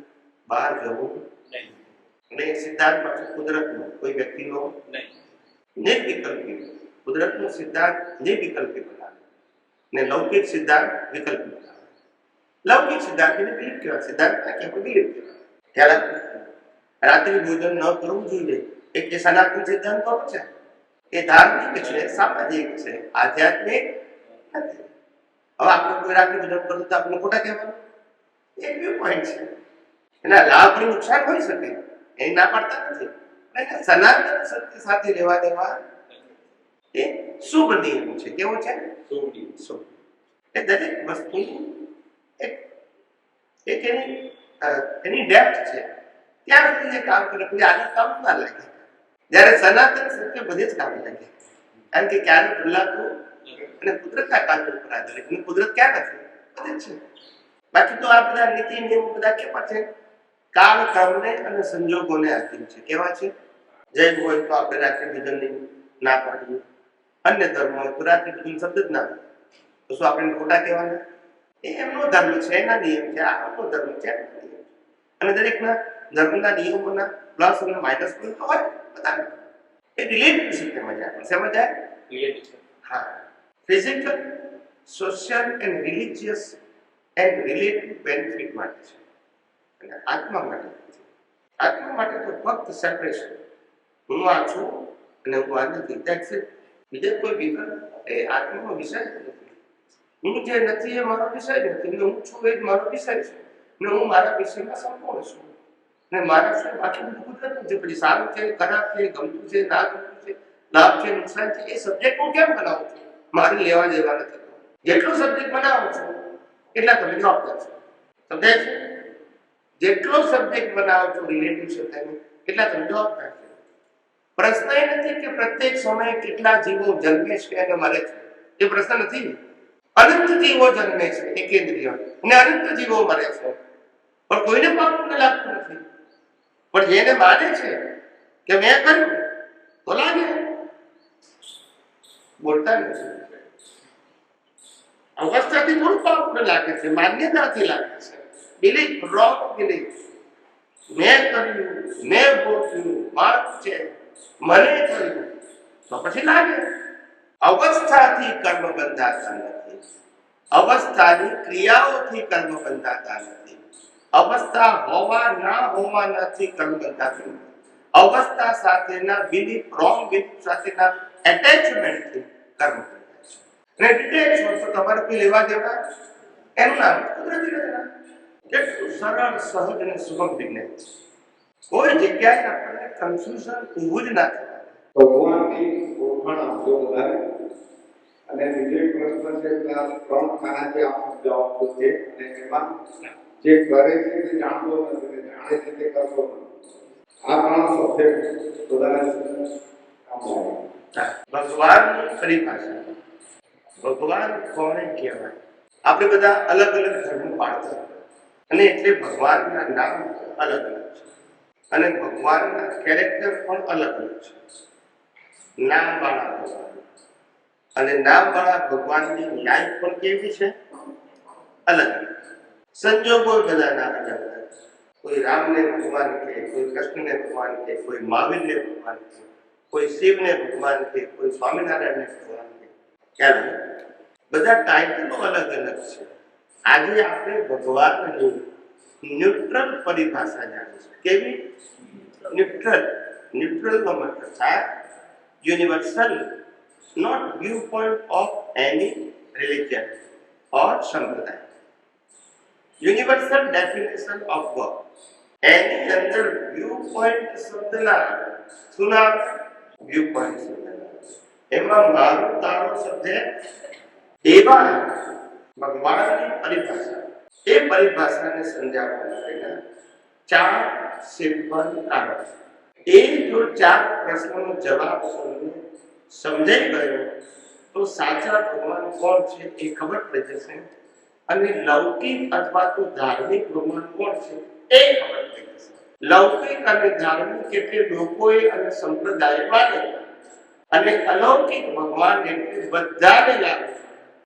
Speaker 2: બહાર જવું
Speaker 3: નહીં.
Speaker 2: અને એ સિદ્ધાંત પાછું કુદરતનો, કોઈ વ્યક્તિનો
Speaker 3: નહીં.
Speaker 2: નિર્વિકલ્પી. કુદરતનો સિદ્ધાંત નિર્વિકલ્પી બનાવે ને લૌકિક સિદ્ધાંત વિકલ્પી બનાવે. લૌકિક સિદ્ધાંત એને બિલીફ કહેવાય, સિદ્ધાંત નાખી આપણે બિલીફ કહેવાય. ત્યારે રાત્રિ ભોજન ન કરવું જોઈએ એ સનાતન સિદ્ધાંત તો છે. એ ધાર્મિક છે, સામાજિક છે, આધ્યાત્મિક નથી. હવે આપણે કોઈ રાત્રિ ભોજન કરવું તો આપણે ખોટા કહેવાનું? એક વ્યૂ પોઈન્ટ છે. એના લાભ અને નુકસાન હોઈ શકે, એ ના પાડતા નથી. સનાતન સત્ય સાથે રહેવા દેવા એ શુભ નિયમ છે. કેવો છે? શુભ. એ દરેક વસ્તુની એક એની ડેપ્થ છે. ત્યાં સુધી જે કામ કરે પછી આગળ કામ ના લાગે. જ્યારે સનાતન સત્ય બધે જ કામ લાગે. કારણ કે ક્યારે બદલાતું અને કુદરતના કાનૂન ઉપર આધારિત. કુદરત ક્યાં નથી? બધે જ છે. બાકી તો આ બધા નીતિ નિયમો બધા કેવા છે? કાળ ક્રમને અને સંજોગોને આધીન છે. કેવા છે? જૈન હોય તો આપણે રાત્રિ ભોજનની ના પાડીએ, અન્ય ધર્મ હોય તો રાત્રિ ભોજન શબ્દ જ ના. તો શું આપણે ખોટા કહેવાના? એ એમનો ધર્મ છે, એના નિયમ છે. આ આપણો ધર્મ છે, એમનો નિયમ છે. અને દરેકના ધર્મના નિયમોના પ્લસ અને માઇનસ પોઈન્ટ તો હોય બધા. એ રિલેટિવ સિસ્ટમમાં જાય. સમજાય? હા. Physical, social and religious and relative benefit માટે છે. અને આત્મા માટે તો ફક્ત સેપરેશન. હું આ છું અને હું આ નથી. બીજા કોઈ વિકલ્પ એ આત્માનો વિષય નથી. હું જે નથી એ મારો વિષય નથી, ને હું છું એ જ મારો વિષય છે. ને હું મારા વિષયમાં સંપૂર્ણ છું. ને મારા શું બાકી બધું કુદરતનું છે. પછી સારું છે, ખરાબ છે, ગમતું છે, ના ગમતું છે, લાભ છે, નુકસાન છે, એ સબ્જેક્ટ હું કેમ બનાવું છું? મારે લેવા દેવા નથી. જેટલો સબ્જેક્ટ બનાવું છું એટલા તમે જવાબદાર છો. સમજાય છે? જેટલો સબ્જેક્ટ બનાવો છો રિલેટિવ સાથે એટલા તમે જવાબદાર છો. પ્રશ્ન એ નથી કે પ્રત્યેક સમયે કેટલા જીવો જન્મે છે અને મરે છે. એ પ્રશ્ન નથી. અનંત જીવો જન્મે છે એકેન્દ્રિય, અને અનંત જીવો મરે છે. પણ કોઈને પાપને લાગતું નથી. પણ જેને માને છે કે મેં કર્યું તો લાગે. બોલતા નથી. અવસ્થાથી થોડું પાપને લાગે છે, માન્યતાથી લાગે છે. Belief, wrong belief. મેં કર્યું, મેં બોલ્યું, વાત છે, મને થયું તો પછી લાગે. અવસ્થાથી કર્મ બંધાતા નથી. અવસ્થાની ક્રિયાઓથી કર્મ બંધાતા નથી. અવસ્થા હોવા ના હોવાનાથી કર્મ બંધાતું નથી. અવસ્થા સાથેના બિલીફ, રોંગ બિલીફ સાથેના એટેચમેન્ટથી કર્મ બંધાય છે. અને ડિટેચ હોય તો તમારે કોઈ લેવા દેવા એનું નામ કુદરતી રચના. કેટલું સરળ, સહજ અને સુગમ વિજ્ઞાન છે. કોઈ જગ્યાએ આપણને કન્ફ્યુઝન ઊભું જ ના થાય.
Speaker 4: ભગવાનની ઓળખાણ આપજો વધારે. અને બીજો એક પ્રશ્ન છે કે આ 3 ખાનાથી આપ જવાબ છો છે અને એમાં જે કરે છે તે જાણતો નથી ને જાણે છે તે કરતો નથી. આ 3 સબ્જેક્ટ વધારે કામ લાગે.
Speaker 2: ભગવાનની પરિભાષા. ભગવાન કોને કહેવાય? આપણે બધા અલગ અલગ ધર્મ પાળતા હોય અને એટલે ભગવાનના નામ અલગ અલગ છે અને ભગવાનના કેરેક્ટર પણ અલગ અલગ છે. નામવાળા ભગવાન અને નામવાળા ભગવાનની લાઈફ પણ કેવી છે? અલગ અલગ. સંજોગો બધાના અલગ અલગ. કોઈ રામને ભગવાન કહે, કોઈ કૃષ્ણને ભગવાન કહે, કોઈ મહાવીરને ભગવાન કહે, કોઈ શિવને ભગવાન કહે, કોઈ સ્વામિનારાયણને ભગવાન કહે. ખ્યાલ બધા ટાઇટલો અલગ અલગ છે. આજે આપણે ભગવાનની ન્યુટ્રલ પરિભાષા જાણીશું. કેવી? ન્યુટ્રલ. ન્યુટ્રલનો મતલબ થાય universal, not viewpoint of any religion or sampradaya. Universal definition of God. એની અંદર viewpoint શબ્દ ના સુના viewpoint શબ્દ એમાં મારું તારો શબ્દ એવા ભગવાનની પરિભાષા. એ પરિભાષાને સમજાવવા માટેના 4 સિમ્પલ કારણ. એ જો 4 પ્રશ્નોનો જવાબ સમજાઈ ગયો તો સાચા ભગવાન કોણ છે એ ખબર પડી જશે અને લૌકિક અથવા તો ધાર્મિક ભગવાન કોણ છે એ ખબર પડી જશે. લૌકિક અને ધાર્મિક એટલે લોકોએ અને સંપ્રદાય માને અને અલૌકિક ભગવાન એટલે બધાને લાગુ પડે.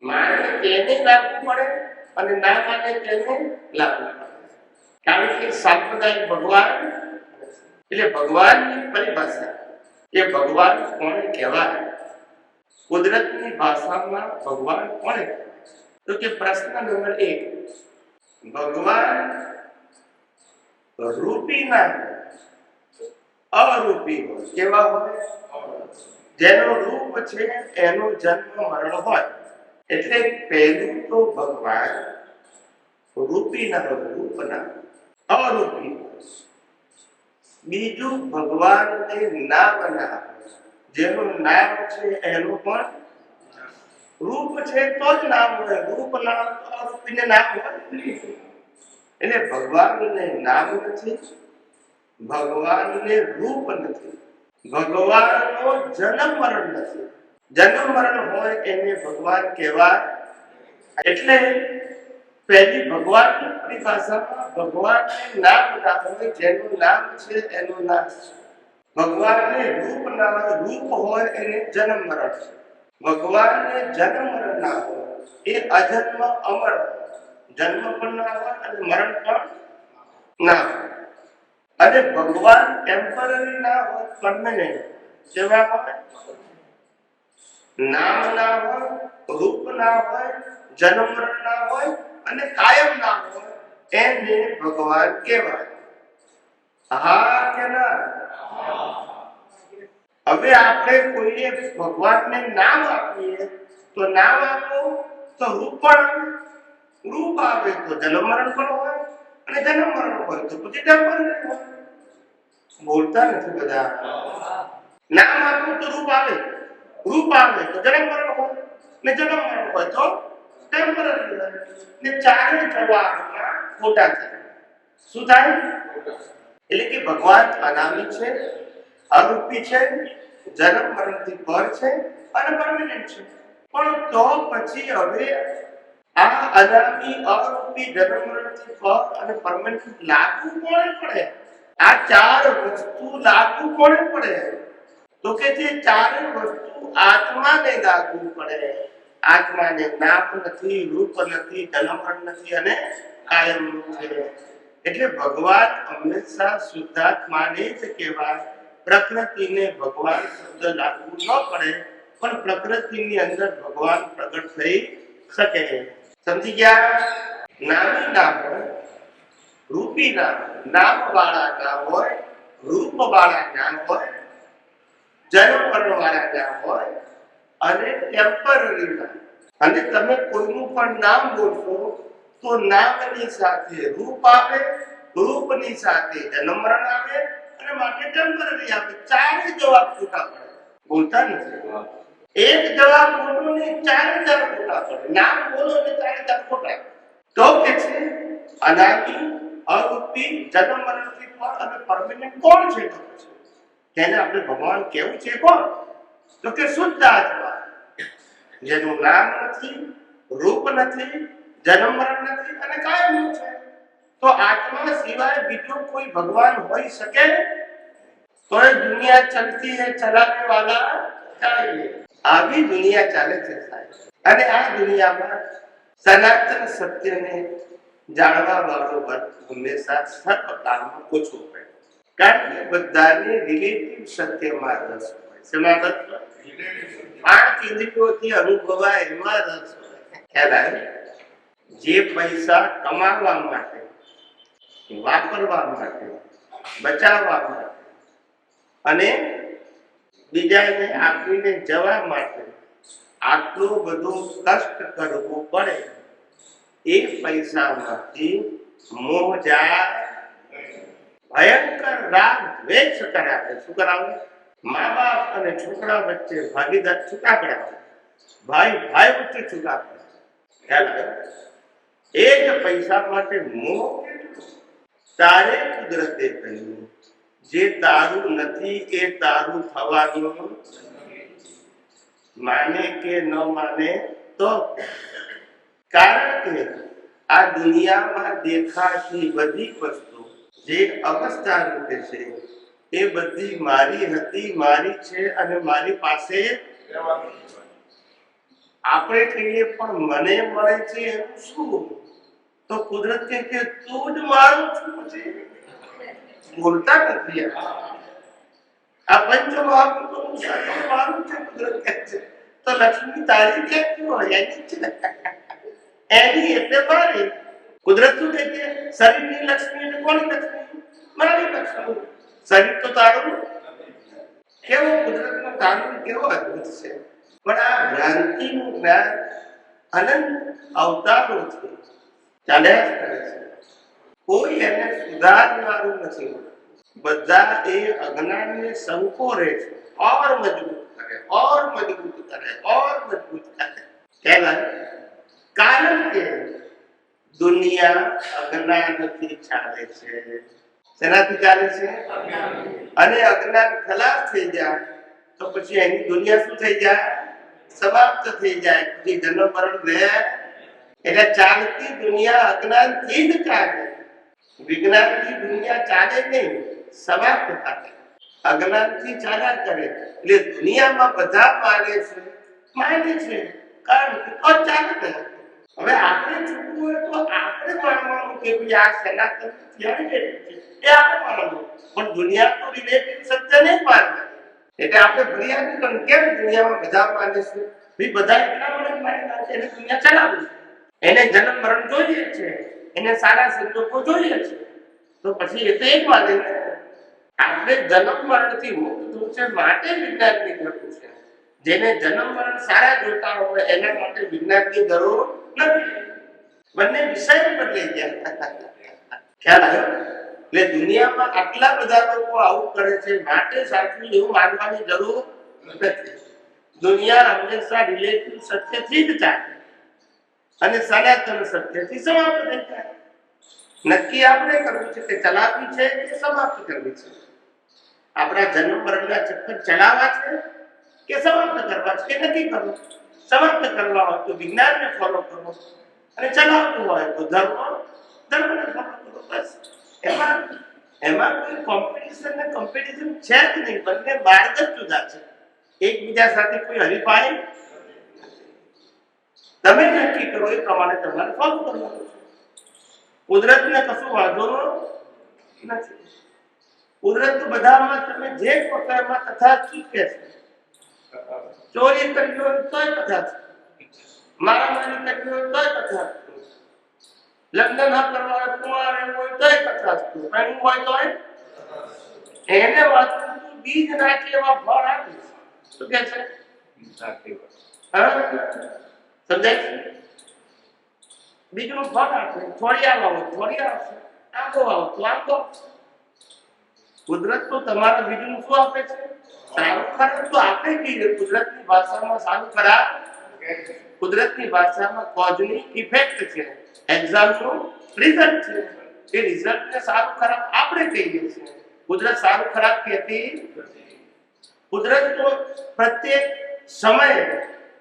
Speaker 2: માને તેને લાગુ પડે અને ના માને તેને લાગુ પડે. કારણ કે સાંપ્રદાયિક ભગવાન એટલે ભગવાનની પરિભાષા કે ભગવાન કોને કહેવાય? કુદરતની ભાષામાં ભગવાન કોને કહેવાય? તો કે પ્રશ્ન નંબર 1, ભગવાન રૂપી ના અરૂપી હોય. કેવા હોય? જેનો રૂપ છે એનો જન્મ મરણ હોય. એટલે પહેલું તો ભગવાન રૂપી ના હોય, રૂપ ના, અરૂપી હોય. બીજું ભગવાનને નામ ના હોય. જેનું નામ છે એનું પણ રૂપ છે તો જ નામ હોય. રૂપ નામ અરૂપીને નામ હોય. એટલે ભગવાનને નામ નથી, ભગવાનને રૂપ નથી, ભગવાનનો જન્મ મરણ નથી. જન્મ મરણ હોય એને ભગવાન કહેવાય. એટલે પહેલી ભગવાનની પરિભાષામાં ભગવાનને નામ ના હોય. જેનું નામ છે એનું નામ છે. ભગવાનને રૂપ ના હોય, રૂપ હોય એને જન્મ મરણ છે. ભગવાનને જન્મ મરણ ના હોય એ અજન્મ અમર. જન્મ પણ ના હોય અને મરણ પણ ના હોય. અને ભગવાન ટેમ્પરરી ના હોય, પરમેનન્ટ. કેવા હોય? નામ ના હોય, રૂપ ના હોય, જન્મ મરણ ના હોય અને કાયમ ના હોય. એને ભગવાન કહેવાય. હા કે ના? હવે આપણે કોઈએ ભગવાનને નામ આપીએ તો નામ આપો તો રૂપ પણ રૂપ આવે તો જન્મ મરણ પણ હોય અને જન્મ મરણ હોય તો પછી ટેમ્પરરી હોય. બોલતા નથી બધા. નામ આપો તો રૂપ આવે, રૂપ આવે તો જન્મ મરણ હોય ને જન્મ મરણ હોય તો ટેમ્પરરી હોય. ને ચારે જવાબમાં ખોટા થાય. શું થાય? એટલે કે ભગવાન અનામી છે, અરૂપી છે, જન્મ મરણથી પર છે અને પરમેનન્ટ છે. પણ તો પછી હવે આ અનામી, અરૂપી, જન્મ મરણથી પર અને પરમેનન્ટ લાગુ કોને પડે? આ 4 વસ્તુ લાગુ કોને પડે? તો કે જે 4 વસ્તુ આત્માને લાગુ પડે. આત્માને નામ નથી, રૂપ નથી, જન્મ મરણ નથી અને કાયમ છે. એટલે ભગવાન હંમેશા શુદ્ધાત્માને જ કહેવાય. પ્રકૃતિને ભગવાન શબ્દ લાગુ ન પડે પણ પ્રકૃતિની અંદર ભગવાન પ્રગટ થઈ શકે. સમજી ગયા? નામી ના હોય, રૂપી ના હોય, નામ વાળા ના હોય, રૂપ વાળા ના હોય, જન્મ મરણ વાળા ના હોય અને ટેમ્પરરી ના. અને તમે કોઈનું પણ નામ બોલશો તો નામની સાથે રૂપ આવે, રૂપની સાથે જન્મ મરણ આવે અને માટે ટેમ્પરરી આવે. ચારે જવાબ ખોટા પડે. બોલતા નથી. એક જવાબ ખોટો ને 4000 ખોટા પડે. નામ બોલો ને 4000 ખોટા. તો કે છે અનાદિ અરૂપી જન્મ મરણથી પર અને પરમેનન્ટ કોણ છે? તો છે તેને આપણે ભગવાન કેવું છે કોણ? તો કે શુદ્ધ આત્મા, જેનું નામ નથી, રૂપ નથી, જન્મ મરણ નથી અને કાયમનું છે. તો આત્મા સિવાય બીજો કોઈ ભગવાન હોઈ શકે? તો એ દુનિયા ચલતી है ચલાने वाला चाहिए. આવી દુનિયા ચાલે છે સાહેબ. અને આ દુનિયામાં સનાતન સત્યને જાણવા વાળો વર્ગ હંમેશા સર્વકાળમાં ઓછો હોય. કારણ કે બધાને રિલેટિવ સત્યમાં રસ હોય. શેમાં રસ હોય? પાંચ ઇન્દ્રિયોથી અનુભવાય એમાં રસ હોય. ખ્યાલ આવે? જે પૈસા કમાવા માટે, વાપરવા માટે, બચાવવા માટે અને બીજાને આપીને જવા માટે આટલું બધું કષ્ટ કરવું પડે, એ પૈસામાંથી મોહ જાય, ભયંકર રાગ દ્વેષ કરાવે. શું કરાવે? મા બાપ અને છોકરા વચ્ચે ભાગીદાર છૂટા કરાવે, ભાઈ ભાઈ વચ્ચે છૂટા કરાવે. એ જ પૈસા માટે મોહ કેટલો? તારે કુદરતે કહ્યું જે તારું નથી એ તારું થવાનું. માને કે ન માને તો, કારણ કે આ દુનિયામાં દેખાતી બધી વસ્તુ જે અવસ્થા રૂપે છે એ બધી મારી હતી, મારી છે અને મારી પાસે. આપણે કહીએ પણ મને મળે છે એનું શું? તો કુદરત કહે કે તું જ મારું છું. પછી બોલતા નથી. આ પંચ મહાભૂતોનું સર્વ મારું છે કુદરત કહે છે. તો લક્ષ્મી તારી ક્યાંથી હોય? એની છે, એની એટલે મારી. કુદરત શું કહે છે? શરીરની લક્ષ્મી એટલે કોની લક્ષ્મી? મારી લક્ષ્મી. શરીર તો તારું. કેવો કુદરતનો કાનૂન કેવો અદ્ભુત છે. પણ આ ભ્રાંતિનું જ્ઞાન અનંત અવતારોથી ચાલ્યા જ કરે છે. કોઈ એને સુધારનારું નથી. બધા એ અજ્ઞાનને સંકોરે છે, और मजबूत करे, और मजबूत करे, और मजबूत करे. કહેવાય કારણ કે દુનિયા અજ્ઞાનથી ચાલે છે. શેનાથી ચાલે છે? અને અજ્ઞાન ખલાસ થઈ જાય તો પછી એની દુનિયા શું થઈ જાય? સમાપ્ત થઈ જાય. પછી જન્મ મરણ રહે. એટલે ચાલતી દુનિયા અજ્ઞાનથી જ ચાલે. વિજ્ઞાનથી દુનિયા ચાલે નહીં, સમાપ્ત થાય. અજ્ઞાનથી ચાલ્યા કરે. એટલે દુનિયામાં બધા માને છે કારણ કે તો ચાલે ને. હવે આપણે છૂટવું હોય તો આપણે માનવાનું કે ભાઈ આ સનાતન થિયરી છે એ આપણે માનવાનું. પણ દુનિયા તો રિલેટિવ સત્ય નહીં માનવા. એટલે આપણે ફરિયાદ કરી કેમ દુનિયામાં બધા માને છે? ભાઈ બધા એટલા માટે માનેલા છે એને દુનિયા ચલાવે છે. એને જન્મ મરણ જોઈએ છે, એને સારા સંજોગો જોઈએ છે. તો પછી એ તો એક માને ને. આપણે જન્મ મરણથી મુક્ત થવું છે માટે વિજ્ઞાનની જરૂર છે. જેને જન્મ મરણ સારા જોતા હોય એના માટે વિજ્ઞાનની જરૂર નથી. બંને વિષય બદલાઈ ગયા. ખ્યાલ આવ્યો? એટલે દુનિયામાં આટલા બધા લોકો આવું કરે છે માટે સાચું એવું માનવાની જરૂર નથી. દુનિયા હંમેશા રિલેટિવ સત્યથી જ ચાલે અને સનાતન સત્યથી સમાપ્ત થઈ જાય. નક્કી આપણે કરવું છે કે ચલાવવી છે કે સમાપ્ત કરવી છે. આપણા જન્મ મરણના ચક્કર ચલાવવા છે કે સમાપ્ત કરવા છે કે નક્કી કરવું. સમાપ્ત કરવા હોય તો વિજ્ઞાનને ફોલો કરો અને ચલાવવું હોય તો ધર્મને ફોલો કરો. બસ એમાં કોઈ કોમ્પિટિશન ને કમ્પેરિઝન છે જ નહીં. બંને માર્ગ જ જુદા છે. એકબીજા સાથે કોઈ હરીફાઈ. તમે નક્કી કરો એ પ્રમાણે તમારે ફોલો કરવાનું છે. કુદરતને કશું વાંધો નથી. કુદરત તો બધામાં તમે જે પ્રકારમાં તથા કે છે. ચોરી કરી હોય તોય તથા, મારામારી કરી હોય તોય તથા, લગ્ન ન કરવા કુંવાર હોય તોય તથાસ્તુ, પણ હોય તોય એને વાત બીજ નાખી એવા ફળ આપીશ. શું કે છે? હા, સમજાય છે? બીજનું ફળ આપે. થોડિયા વાવો થોડિયા આવશે, આંબો વાવો તો આંબો. કુદરત તો તમારા બીજનું શું આપે છે? સારું ખરાબ તો આપણે કહીએ. કુદરતની ભાષામાં સારું ખરાબ, કુદરતની ભાષામાં કોઝની ઇફેક્ટ છે, એક્ઝામ્પલ રિઝલ્ટ છે. એ રિઝલ્ટને સારું ખરાબ આપણે કહીએ છીએ. કુદરત સારું ખરાબ કહેતી. કુદરત તો પ્રત્યેક સમયે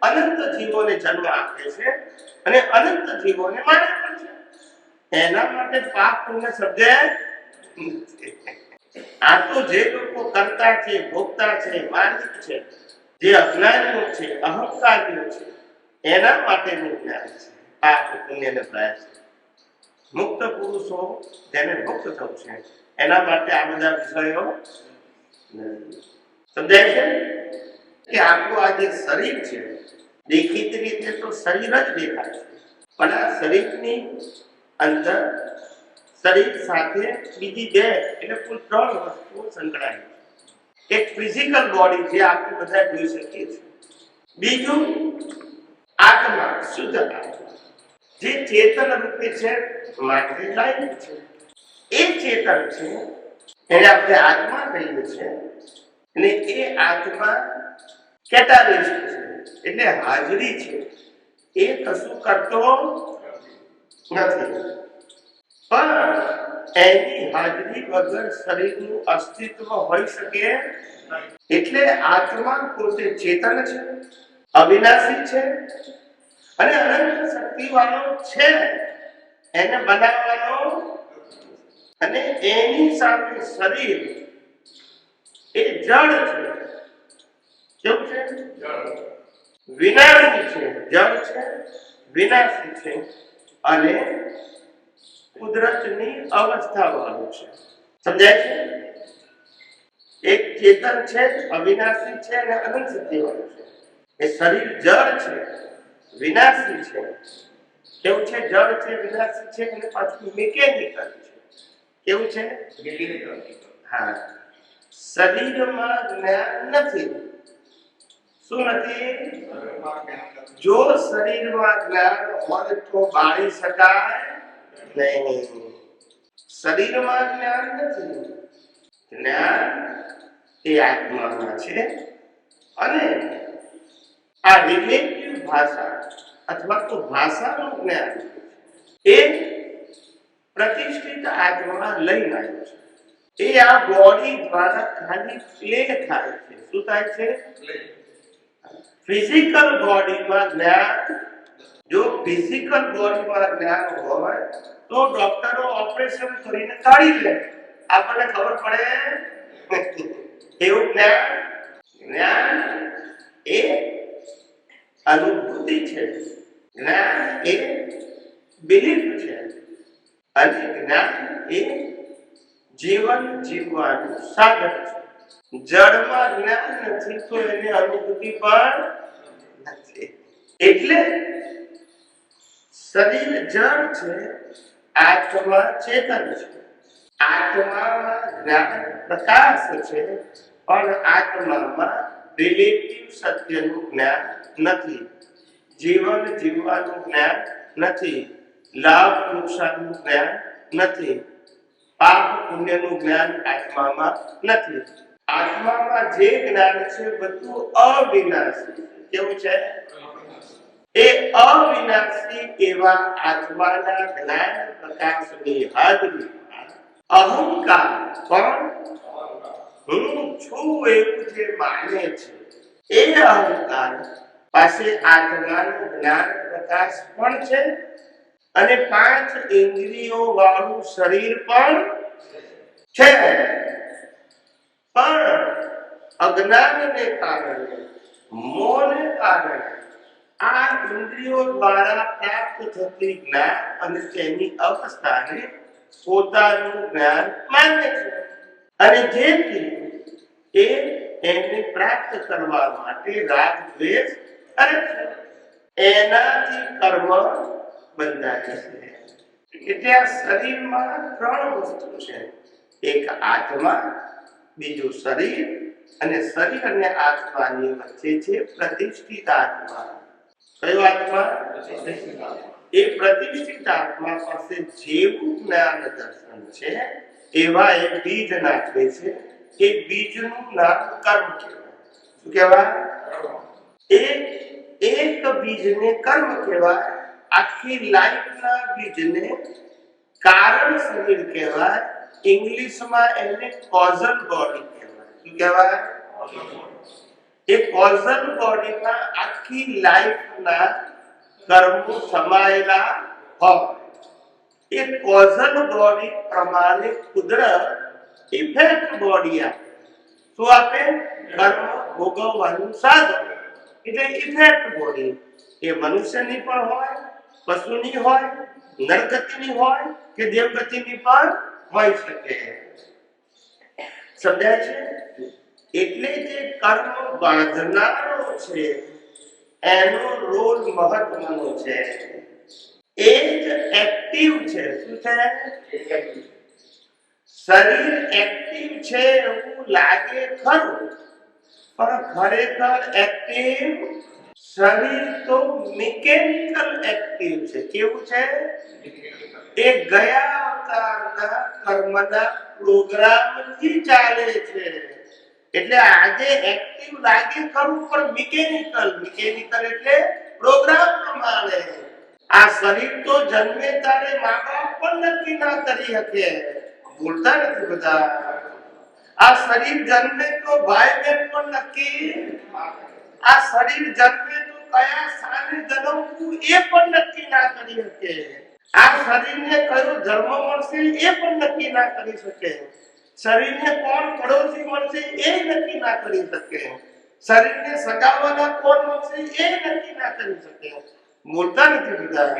Speaker 2: અનંત જીવોને જન્મ આપે છે અને અનંત જીવોને મારે પણ છે. એના માટે પાપ પુણ્ય શબ્દ આ તો જે લોકો કરતા છે, ભોગતા છે, માલિક છે, જે અજ્ઞાનીઓ છે, અહંકારીઓ છે, એના માટેનું જ્ઞાન છે. પાપ પુણ્યને પ્રયાસ છે. મુક્ત પુરુષો જેને મુક્ત થવું છે એના માટે આ બધા વિષયો નથી. સમજાય છે કે આપણું આ જે શરીર છે, દેખીતી રીતે તો શરીર જ દેખાય છે, પણ આ શરીરની અંદર શરીર સાથે બીજી બે એટલે કુલ 3 વસ્તુઓ સંકળાયેલી છે. એક ફિઝિકલ બોડી જે આપણે બધા જોઈ શકીએ છીએ, બીજું આત્મા, શુદ્ધ આત્મા જે ચેતન રૂપે છે, માટે લાયક છે. એ ચેતન છે એને આપણે આત્મા કહીએ છીએ અને એ આત્મા કેટાલિસ્ટ છે એટલે હાજરી છે. એ કશું કરતો નથી, પણ એની હાજરી વગર શરીરનું અસ્તિત્વ હોઈ શકે એટલે આત્મા પોતે ચેતન છે, અવિનાશી છે અને અનંત શક્તિ વાળો છે. એને બનાવવાનો અને એની સામે શરીર એ જડ છે. કેવું છે? વિનાશી છે. જડ છે, વિનાશી છે અને કુદરતની અવસ્થા વાળું છે. સમજાય છે? એક ચેતન છે, અવિનાશી છે અને અનંત શક્તિ વાળું છે. એ શરીર જડ છે, વિનાશી છે. કેવું છે? જડ છે, વિનાશી છે અને પાછું મિકેનિકલ છે. કેવું છે? હા. શરીરમાં જ્ઞાન નથી. શું નથી? જો શરીરમાં જ્ઞાન હોય તો બાળી શકાય નહીં. શરીરમાં જ્ઞાન નથી. જ્ઞાન એ આત્મામાં છે અને આ રિલેટિવ ભાષા અથવા તો ભાષાનું જ્ઞાન એ પ્રતિષ્ઠિત આત્મા લઈને આવ્યો છે. એ આ બોડી દ્વારા ખાલી પ્લે થાય છે. શું થાય છે? ફિઝિકલ બોડીમાં જ્ઞાન, જો ફિઝિકલ બોડીમાં જ્ઞાન હોય તો ડોક્ટરો ઓપરેશન કરીને કાઢી લે, આપણને ખબર પડે. એવું જ્ઞાન એ અનુભૂતિ છે, જ્ઞાન એ બિલીફ છે અને જ્ઞાન એ જીવન જીવવાનું સાધન છે. જડમાં જ્ઞાન નથી તો એની અનુભૂતિ પણ નથી. એટલે શરીર જડ છે, આત્મા ચેતન છે. આત્મામાં જ્ઞાન પ્રકાશ છે પણ આત્મામાં રિલેટિવ સત્યનું જ્ઞાન નથી, જીવન જીવવાનું જ્ઞાન નથી, લાભ નુકસાનનું જ્ઞાન નથી, પાપ પુણ્યનું જ્ઞાન આત્મામાં નથી. આત્મામાં જે જ્ઞાન છે બધું અવિનાશી. કેવું છે? એ અવિનાશી એવા આત્માના જ્ઞાન પ્રકાશની હાજરીમાં અહંકાર પણ હું છું એવું જે માને છે એ અહંકાર પાસે આત્માનું જ્ઞાન પ્રકાશ પણ છે અને 5 ઇન્દ્રિયો વાળું શરીર પણ છે. પણ અજ્ઞાનને કારણે, મોહને કારણે આ ઇન્દ્રિયો દ્વારા પ્રાપ્ત થતી જ્ઞાન અને તેની અવસ્થાને પોતાનું જ્ઞાન માને છે અને જેથી એને પ્રાપ્ત કરવા માટે રાગ દ્વેષ કરે છે. એનાથી કર્મ બંધાય છે. એટલે આ શરીરમાં ત્રણ વસ્તુ છે, એક આત્મા, બીજું શરીર, અને શરીર અને આત્માની વચ્ચે છે પ્રતિષ્ઠિત આત્મા. કયો આત્મા? એ પ્રતિષ્ઠિત આત્મા પાસે જેવું જ્ઞાન દર્શન છે એવા એ બીજ નાખે છે. એ બીજનું નામ કર્મ કહેવાય. શું કહેવાય? એક બીજને કર્મ કહેવાય. આખી લાઈફના બીજને કારણ શરીર કહેવાય. ઇંગ્લિશમાં એને કોઝલ બોડી કહેવાય. શું કહેવાય? એ કોઝલ બોડીમાં આખી લાઈફના કર્મો સમાયેલા હોય. એ કોઝલ બોડી પ્રમાણે કુદરત ઇફેક્ટ બોડી આપે. શું આપે? કર્મ ભોગવવાનું સાધન. એટલે ઇફેક્ટ બોડી એ મનુષ્યની પણ હોય, પશુની હોય, નરગતિની હોય કે દેવગતિની પણ હોઈ શકે. સમજાય છે? એટલે જે કર્મ બાંધનારો છે એનો રોલ મહત્વનો છે. એ જ એક્ટિવ છે. શું છે? શરીર એક્ટિવ છે એવું લાગે ખરું, પણ ખરેખર એક્ટિવ શરીર તો મિકેનિકલ એક્ટિવ છે. કેવું છે? એ ગયા અવતારના કર્મના પ્રોગ્રામથી ચાલે છે. એટલે આજે એક્ટિવ લાગે ખરું, પણ મિકેનિકલ એટલે પ્રોગ્રામ પ્રમાણે. આ શરીર તો જન્મે ત્યારે મા બાપ પણ નક્કી ના કરી શકે. બોલતા નથી બધા. આ શરીર જન્મે તો ભાઈ બહેન પણ નક્કી. આ શરીર જન્મે તો કયા સ્થાને જન્મવું એ પણ નક્કી ના કરી શકે. આ શરીરને કયો ધર્મ મળશે એ પણ નક્કી ના કરી શકે. શરીરને કોણ પડોશી મળશે એ નક્કી ના કરી શકે. શરીરને સગાવાના કોણ મળશે એ નક્કી ના કરી શકે. બોલતા નથી બધા.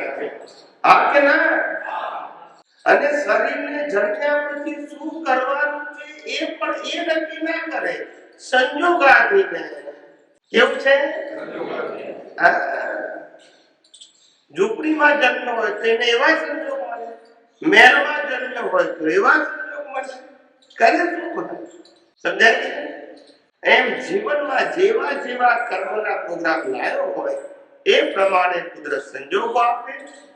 Speaker 2: હા કે ના? અને શરીરને જન્મ્યા પછી શું કરવાનું છે એ પણ એ નક્કી ના કરે. સંજોગ આપીને. કેવું છે? ઝૂંપડીમાં જન્મ હોય તો એને એવા સંજોગ મળે, મહેલમાં જન્મ હોય તો એવા સંજોગ મળે. કરે શું? સમજાય છે? એમ જીવનમાં જેવા જેવા કર્મના પ્રોગ્રામ લાવ્યો હોય એ પ્રમાણે કુદરત સંજોગો આપે,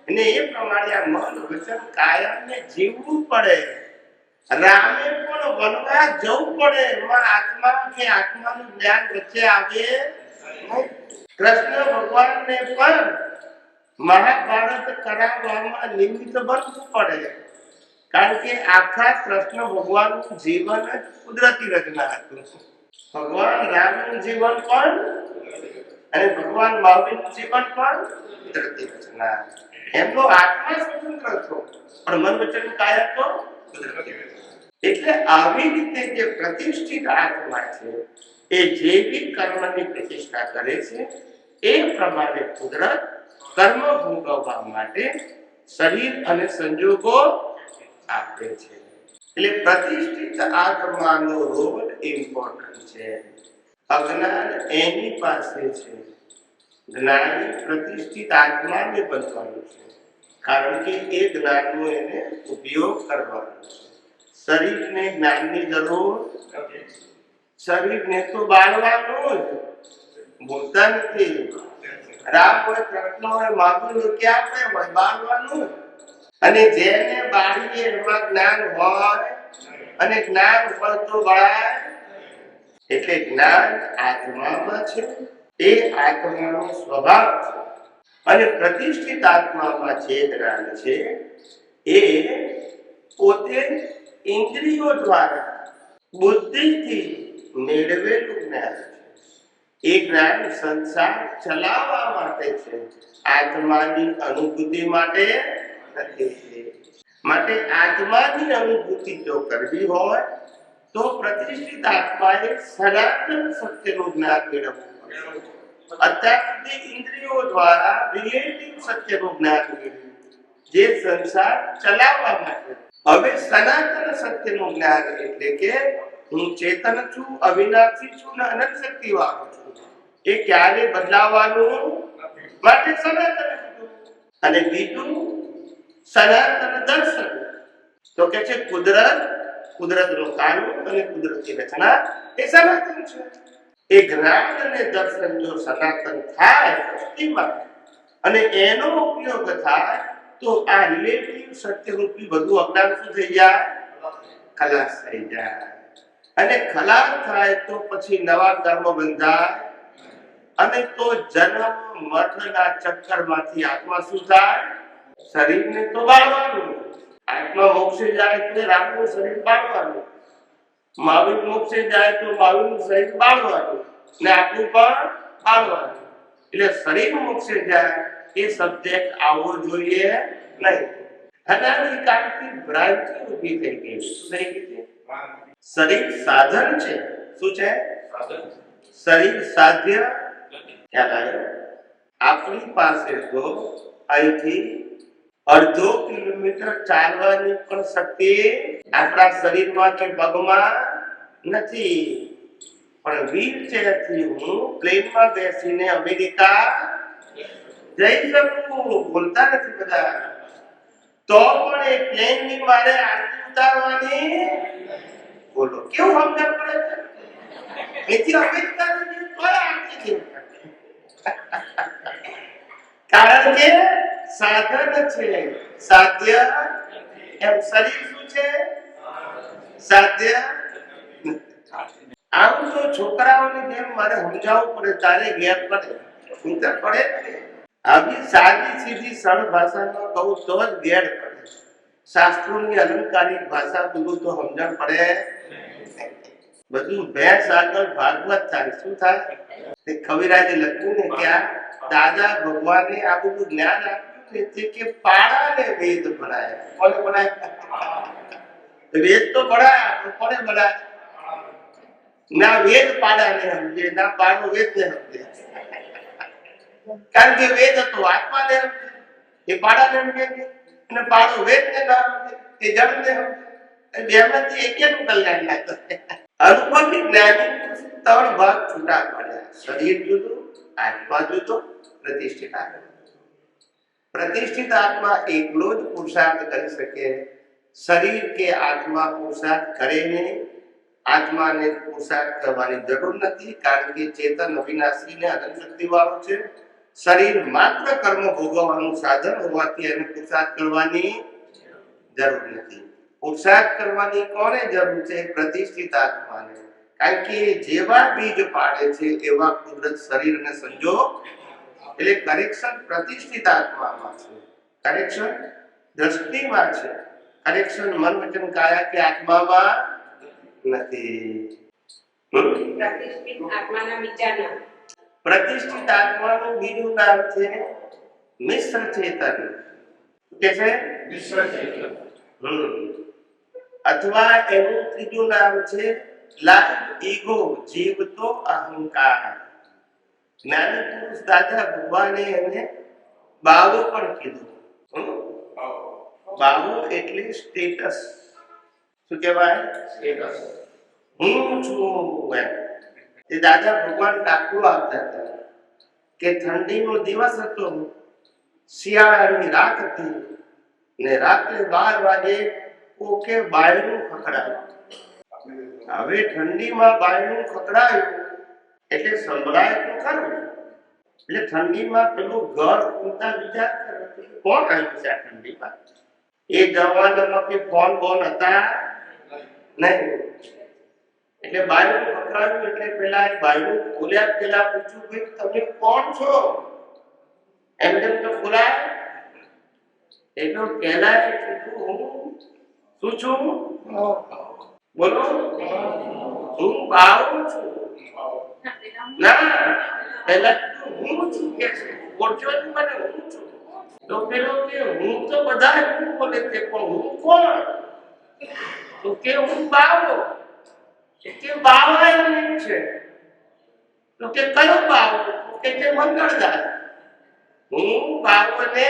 Speaker 2: અને એ પ્રમાણે આ મન વચન કાયમને જીવવું પડે. રામે પણ વનવાસ જવું પડે. એમાં આત્મા કે આત્માનું જ્ઞાન વચ્ચે આવે. કૃષ્ણ ભગવાનને પણ મહાભારત કરાવવામાં નિમિત્ત બનવું પડે. કારણ કે આખા કૃષ્ણ ભગવાનનું જીવન જ કુદરતી રચના હતું. ભગવાન રામનું જીવન પણ અને ભગવાન મહાવીરનું જીવન પણ કુદરતી રચના. એમનો આત્મા સ્વતંત્ર હતો, પણ મન વચન કાયા તો કુદરતી. એટલે આવી રીતે જે પ્રતિષ્ઠિત આત્મા છે એ જેવી કર્મની પ્રતિષ્ઠા કરે છે એ પ્રમાણે કુદરત કર્મ ભોગવવા માટે શરીર અને સંજોગો આપે છે. એટલે પ્રતિષ્ઠિત આત્માનો રોલ ઇમ્પોર્ટન્ટ છે. અજ્ઞાન એની પાસે છે, જ્ઞાની પ્રતિષ્ઠિત આત્માને બનવાનું છે. કારણ કે એ જ્ઞાનનો એને ઉપયોગ કરવાનો છે. શરીરને જ્ઞાનની જરૂર નથી. શરીરને તો બાળવાનું જ. બોલતા નથી. રામ હોય, કૃષ્ણ હોય, મહાવીર હોય, ક્યાં કઈ હોય, બાળવાનું. અને જેને બાળીએ એમાં જ્ઞાન હોય, અને જ્ઞાન હોય તો બળાય. એટલે જ્ઞાન આત્મામાં છે, એ આત્માનો સ્વભાવ છે. અને પ્રતિષ્ઠિત આત્મામાં જે જ્ઞાન છે એ પોતે ઇન્દ્રિયો દ્વારા બુદ્ધિથી મેળવેલું જ્ઞાન છે. એ જ્ઞાન સંસાર ચલાવવા માટે છે, આત્માની અનુભૂતિ માટે નથી. માટે આત્માની અનુભૂતિ જો કરવી હોય તો પ્રતિષ્ઠિત આત્માએ સનાતન સત્યનું જ્ઞાન મેળવવું પડશે. અત્યાર સુધી ઇન્દ્રિયો દ્વારા રિલેટિવ સત્યનું જ્ઞાન મેળવ્યું, જે સંસાર ચલાવવા માટે. હવે સનાતન સત્યનું જ્ઞાન એટલે કે હું ચેતન છું, અવિનાશી છું ને અનંત શક્તિ વાળો છું. એ ક્યારે બદલાવાનું માટે સનાતન. અને બીજું સનાતન દર્શન. તો કે છે કુદરતનો કાનૂન અને કુદરતી રચના એ સનાતન છે. એ જ્ઞાન અને દર્શન જો સનાતન થાય સૃષ્ટિમાં અને એનો ઉપયોગ થાય તો આ રિલેટિવ સત્યરૂપી બધું અજ્ઞાન શું થઈ જાય? ખલાસ થઈ જાય. અને ખલાસ થાય તો પછી નવા કર્મ બંધાય અને તો જન્મ મરણના ચક્કરમાંથી આત્મા શું થાય? શરીરને તો બાળવાનું. આત્મા મોક્ષે જાય તો રામનું શરીર બાળવાનું, મહાવીર મોક્ષે જાય તો મહાવીરનું શરીર બાળવાનું ને આપણું પણ બાળવાનું. એટલે શરીર મોક્ષે જાય એ સબ્જેક્ટ આવવો જોઈએ નહીં. અનાદિકાળથી ભ્રાંતિ ઊભી થઈ ગઈ. શું થઈ ગઈ છે? શરીર સાધન છે. શું છે? શરીર સાધ્ય. ખ્યાલ આવ્યો? આપણી પાસે તો અહીંથી અડધો કિલોમીટર ચાલવાની પણ શક્તિ આપણા શરીરમાં કે પગમાં નથી. પણ વ્હીલચેરથી હું પ્લેનમાં બેસીને અમેરિકા જઈ શકું. બોલતા નથી બધા. તો પણ એ પ્લેનની મારે આરતી ઉતારવાની. બોલો કેવું સમજણ પડે છે? એથી અમેરિકા જઈએ તોય આરતી કેવું? કારણ કે સાધન છે, સાધ્ય. એમ શરીર શું છે? સાધ્ય. આમ તો છોકરાઓની જેમ મારે સમજાવવું પડે તારે ઘેર પડે ઉતર પડે. આવી સાદી સીધી સરળ ભાષામાં કહું તો જ ઘેર પડે. શાસ્ત્રોની અલંકારિક ભાષા બોલું તો સમજણ પડે. બધું ભેંસ આગળ ભાગવત થાય. શું થાય? તે કવિરાજે લખ્યું ને કે દાદા ભગવાને આ બધું જ્ઞાન આપ્યું ને તે કે પાડાને વેદ ભણાયા. કોને ભણાયા? વેદ તો ભણાયા, કોને ભણાયા? ના વેદ પાડાને સમજે, ના પાડો વેદને સમજે. કારણ કે વેદ હતો આત્માને સમજે, એ પાડાને સમજે, અને પાડો વેદને ના સમજે, એ જળને સમજે. બેમાંથી એકેનું કલ્યાણ ના કરે. અનુભવી જ્ઞાની ત્રણ ભાગ છૂટા પડ્યા. શરીર જુદું, આત્મા જુદો, પ્રતિષ્ઠિત આત્મા. પ્રતિષ્ઠિત આત્મા એકલો જ પુરુષાર્થ કરી શકે. શરીર કે આત્મા પુરુષાર્થ કરે નહીં. આત્માને પુરુષાર્થ કરવાની જરૂર નથી, કારણ કે ચેતન અવિનાશી ને અનંત શક્તિ વાળો છે. શરીર માત્ર કર્મ ભોગવવાનું સાધન હોવાથી એને પુરુષાર્થ કરવાની જરૂર નથી. પુરુષાર્થ કરવાની કોને જરૂર છે? પ્રતિષ્ઠિત આત્માને. કારણ કે જેવા બીજ પાડે છે એવા કુદરત શરીર અને સંજોગ. એટલે કરેક્શન પ્રતિષ્ઠિત આત્મામાં છે, કરેક્શન દ્રષ્ટિમાં છે, કરેક્શન મન વચન કાયા કે આત્મામાં નથી.
Speaker 5: પ્રતિષ્ઠિત આત્માના બીજા નામ.
Speaker 2: પ્રતિષ્ઠિત આત્માનું બીજું નામ છે મિશ્ર ચેતન. કે છે મિશ્ર ચેતન. અથવા એનું ત્રીજું નામ છે લાઈવ ઈગો, જીવતો અહંકાર. જ્ઞાની પુરુષ દાદા ભગવાને એને બાવો પણ કીધું. બાવો એટલે સ્ટેટસ. શું કહેવાય? સ્ટેટસ. હું છું એમ. તે દાદા ભગવાન દાખલો આપતા હતા કે ઠંડીનો દિવસ હતો, શિયાળાની રાત હતી ને રાત્રે 12 વાગે કોકે બાયણું ખખડાયું. હવે ઠંડીમાં બાયણું ખખડાયું એટલે સંભળાય તો ખરું. એટલે ઠંડીમાં પેલું ઘર ખોલતા વિચાર કરે કોણ આવ્યું છે આ ઠંડીમાં. એ જમાનામાં કે ફોન બોન હતા નહીં. એટલે બાયણું ખખડાયું એટલે પેલા બાયણું ખોલ્યા પેલા પૂછ્યું ભાઈ તમે કોણ છો? એમ તેમ તો ખોલાય. એટલે પેલા કીધું હું શું છું? બોલો હું બાવો છું. ના પેલા હું છું કે છે ઓળખ્યો જ મને હું છું. તો પેલો કે હું તો બધા હું બોલે છે પણ હું કોણ? તો કે હું બાવો. કે બાવા એમ છે. તો કે કયો બાવો? કે છે મંગળદાસ. હું બાવો ને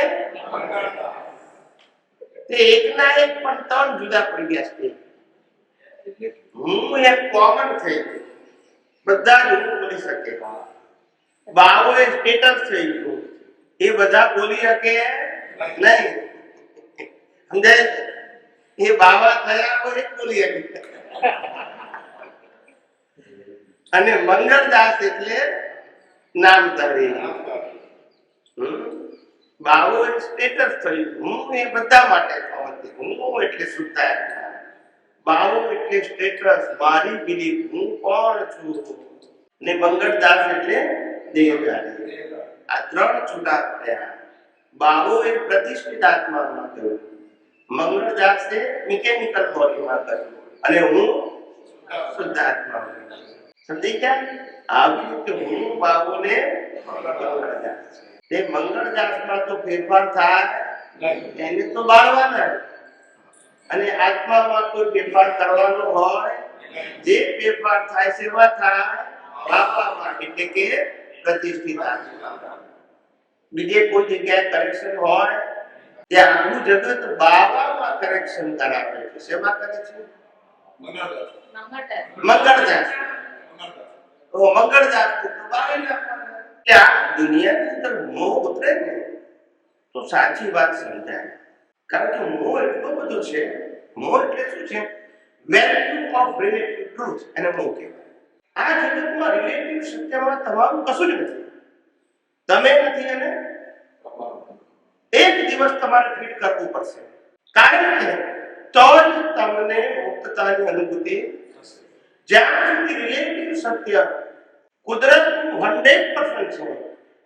Speaker 2: તે એકના એક પણ ત્રણ જુદા પડી ગયા છે. હું એક કોમન થઈ ગયું, બધા જ હું બોલી શકે. બાવો એ સ્ટેટસ થઈ ગયું, એ બધા બોલી શકે નહીં. સમજાય? એ બાવા થયા હોય એક બોલી હતી. અને મંગળદાસ એટલે નામ તારી. બાવો એક સ્ટેટસ થયું. હું એ બધા માટે કહું. હું એટલે શુદ્ધાત્મા. બાવો એટલે સ્ટેટસ, મારી બિલીફ, હું કોણ છું. ને મંગળદાસ એટલે દેહધારી. આ ત્રણ છૂટા પડ્યા. બાવો એ પ્રતિષ્ઠિત આત્મામાં ગયો, મંગળદાસે મિકેનિકલ બોડીમાં ગયો, અને હું શુદ્ધ આત્મામાં ગયો. સમજી ગયા? આવી રીતે હું બાવોને મંગળદાસ. તે મંગળદાસમાં તો ફેરફાર થાય એને તો બાળવાના, અને આત્મામાં કોઈ ફેરફાર કરવાનો હોય, જે ફેરફાર થાય સેવા થાય બાપામાં, એટલે કે પ્રતિષ્ઠિત આત્મા. બીજે કોઈ જગ્યાએ કરેક્શન હોય ત્યાં આખું જગત બાવામાં કરેક્શન કરાવે છે. શેમાં કરે છે? મંગળદાસ. તો મંગળદાસ તો બાવી નાખવાના. ત્યાં દુનિયાની અંદર મોહ ઉતરે ને તો સાચી વાત સમજાય. કારણ કે મોહ એટલો બધો છે. મોહ એટલે શું છે? વેલ્યુ ઓફ રિલેટિવ ટ્રુથ એને મોહ કહેવાય. આ જગતમાં રિલેટિવ સત્યમાં તમારું કશું જ નથી. તમે નથી, અને એક દિવસ તમારે ફીટ કરવું પડશે. કારણ કે તો જ તમને મુક્તતાની અનુભૂતિ થશે. જ્યાં સુધી રિલેટિવ સત્ય કુદરતનું 100% છે,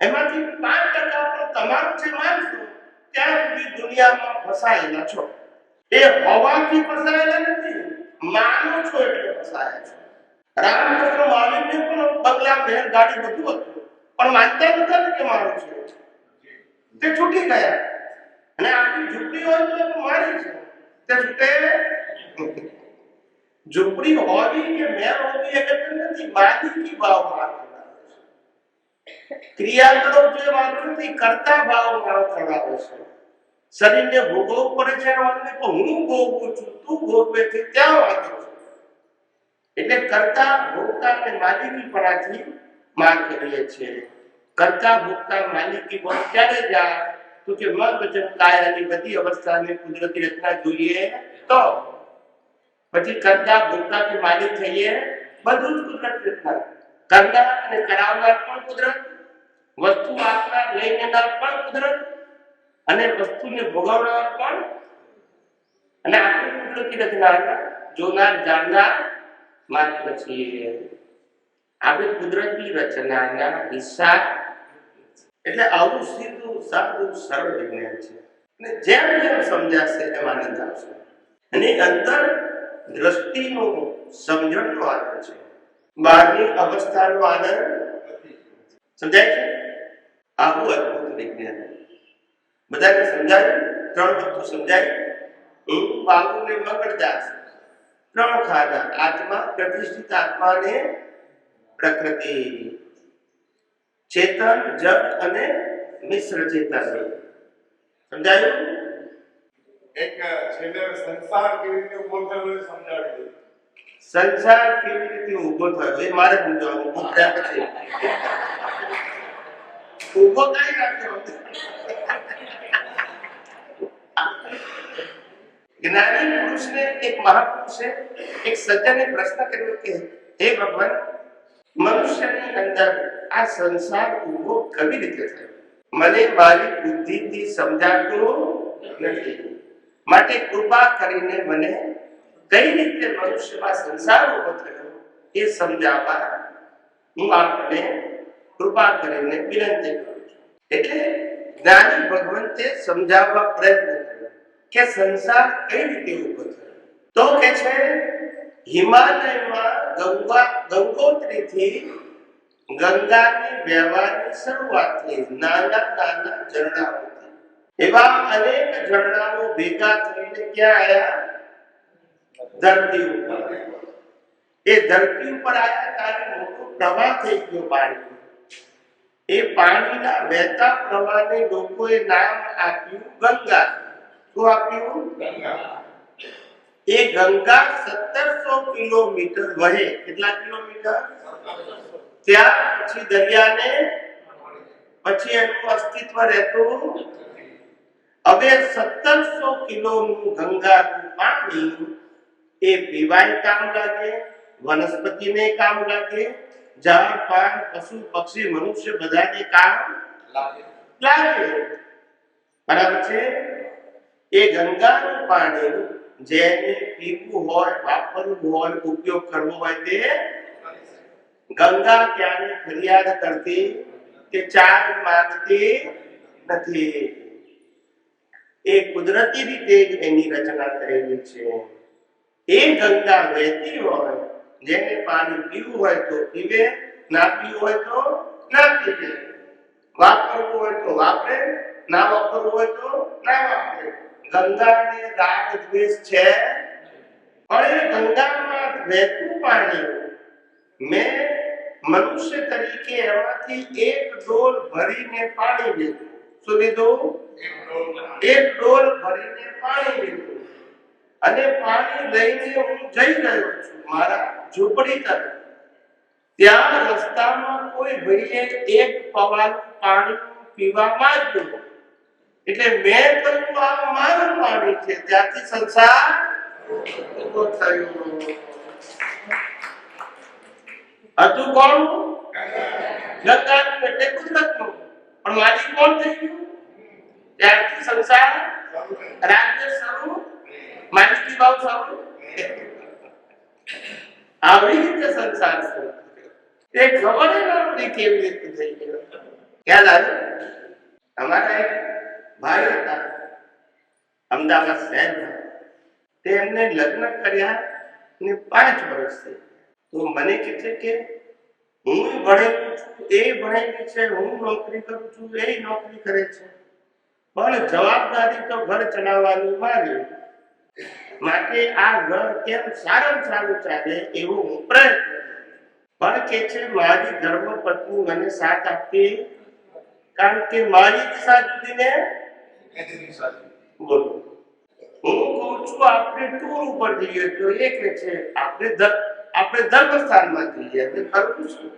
Speaker 2: એમાંથી 5% પણ તમારું છે માનશો, ત્યાં સુધી દુનિયામાં ફસાયેલા છો. એ હોવાથી ફસાયેલા નથી, માનો છો એટલે ફસાયા છો. રામકૃષ્ણ મહાવીરને પણ બંગલા, મહેલ, ગાડી બધું હતું, પણ માનતા નતા ને કે મારું છે. તે છૂટી ગયા. અને આપણી ઝૂંપડી હોય તો મારી છે, તે છૂટે. ઝૂંપડી હોવી કે મહેલ હોવી એ અગત્ય નથી, માલિકી ભાવ મારો. ક્રિયા કરો જે વાંધો નથી, કરતા ભાવ મારો કરાવે છે. શરીરને ભોગવવું પડે છે, તો હું ભોગવું છું, તું ભોગવે છે, ત્યાં વાંધો છે. એટલે કરતા ભોગતા અને માલિકી પણાથી માર કરીએ છીએ. કરતા ભોગતા માલિકી પણ ક્યારે જાય? તો કે મન વચન કાયાની બધી અવસ્થાને કુદરતી રચના જોઈએ તો. પછી કરતા ભોગતા કે માલિક થઈએ, બધું જ કુદરતી રચના. કરનાર અને કરાવનાર પણ કુદરત, વસ્તુ આપનાર લઈ જનાર પણ કુદરત, અને વસ્તુને ભોગવનાર પણ. અને આપણી કુદરતી રચના જોનાર જાણનાર માત્ર છીએ. આપણે કુદરતી રચનાના હિસ્સા. એટલે આવું સીધું સાદું સરળ વિજ્ઞાન છે. અને જેમ જેમ સમજાશે એમ આનંદ આવશે. અને અંદર દ્રષ્ટિનો સમજણનો આનંદ છે, બહારની અવસ્થાનો આનંદ. સમજાય છે? આવું અદભુત વિજ્ઞાન બધાને સમજાય. ત્રણ વસ્તુ સમજાય. હું, બાબુ ને મંગળદાસ ત્રણ ખાધા. આત્મા, પ્રતિષ્ઠિત આત્માને પ્રકૃતિ, ચેતન, જડ અને મિશ્ર ચેતન. સમજાયું?
Speaker 4: એક છેલ્લે સંસાર કેવી રીતે ઉભો થયો એ સમજાવી દે.
Speaker 2: સંસાર કેવી રીતે ઉભો થયો એ મારે સમજાવવું. ઉભો થયા પછી ઉભો કઈ રાખ્યો? જ્ઞાની પુરુષને, એક મહાપુરુષે, એક સજ્જને પ્રશ્ન કર્યો કે હે ભગવાન, મનુષ્યની અંદર આ સંસાર ઉભો કેવી રીતે થયો? મને મારી બુદ્ધિથી સમજાતું નથી, માટે કૃપા કરીને મને કઈ રીતે મનુષ્યમાં સંસાર ઉભો થયો એ સમજાવવા હું આપને કૃપા કરીને વિનંતી કરું છું. એટલે જ્ઞાની ભગવંતે સમજાવવા પ્રયત્ન કર્યો કે સંસાર કઈ રીતે ઉભો થયો. તો કે છે હિમાલયમાં ગંગોત્રીથી ગંગાની વહેવાની શરૂઆત થઈ. નાના નાના ઝરણાઓથી એવા અનેક ઝરણાઓ ભેગા થઈને ક્યાં આવ્યા? ધરતી ઉપર. એ ધરતી ઉપર આવ્યા ત્યારે મોટો પ્રવાહ થઈ ગયો પાણી. એ પાણીના વહેતા પ્રવાહને લોકોએ નામ આપ્યું ગંગા. શું આપ્યું? ગંગા. એ ગંગા 1700 કિલોમીટર વહે. કેટલા કિલોમીટર? ત્યાં પછી દરિયાને, પછી એનું અસ્તિત્વ રહેતું. હવે 1700 કિલોનું ગંગાનું પાણી એ પીવાય કામ લાગે, વનસ્પતિને કામ લાગે, ઝાડ પાન પશુ પક્ષી મનુષ્ય બધાને કામ લાગે. બરાબર છે. એ ગંગાનું પાણી જેને પીવું હોય, વાપરવું હોય, ઉપયોગ કરવો હોય તે ગંગા ક્યારે ફરિયાદ કરતી કે ચાર્જ માંગતી નથી. એ કુદરતી રીતે જ એની રચના થયેલી છે. એ ગંગા વહેતી હોય, જેને પાણી પીવું હોય તો પીવે, ના પીવું હોય તો ના પીવે, વાપરવું હોય તો વાપરે, ના વાપરવું હોય તો ના વાપરે. ગંગાને રાગ દ્વેષ છે, પણ એ ગંગામાં વહેતું પાણી મેં મનુષ્ય તરીકે એમાંથી એક ડોલ ભરીને પાણી લીધું. શું લીધું? એક ડોલ ભરીને પાણી લીધું અને પાણી લઈને હું જઈ રહ્યો છું મારા ઝૂંપડી તરફ. ત્યાં રસ્તામાં કોઈ ભાઈએ એક પવાલું પાણી પીવા માંગ્યું, એટલે મેં કહ્યું આ મારું પાણી છે. ત્યાંથી સંસાર ઉભો થયો. હતું કોણ? ગંગાનું એટલે કુદરતનું, પણ માલિક કોણ થઈ ગયું? ત્યારથી સંસાર રાજ્ય શરૂ, માલિકી ભાવ શરૂ. આવી રીતે સંસાર શરૂ થયો. એ ખબર ના પડી કેવી રીતે થઈ ગયો. ખ્યાલ આવ્યો? અમારા એક ભાઈ હતા અમદાવાદ શહેરમાં. તેમને લગ્ન કર્યા ને 5 વર્ષ થઈ. તો મને કહે છે કે હું ભણેલું છું, એ ભણેલી છે, હું નોકરી કરું છું, એ નોકરી કરે છે, પણ જવાબદારી તો ઘર ચલાવવાની મારી. માટે આ ઘર કેમ સારામાં સારું ચાલે એવો હું પ્રયત્ન કરું. પણ કે છે મારી ધર્મપત્ની મને સાથ આપતી, કારણ કે મારી દિશા જુદી ને બોલો. હું કહું છું આપણે ટૂર ઉપર જઈએ તો એ કે છે આપણે ધર્મસ્થાનમાં જઈએ એટલે કરવું શું?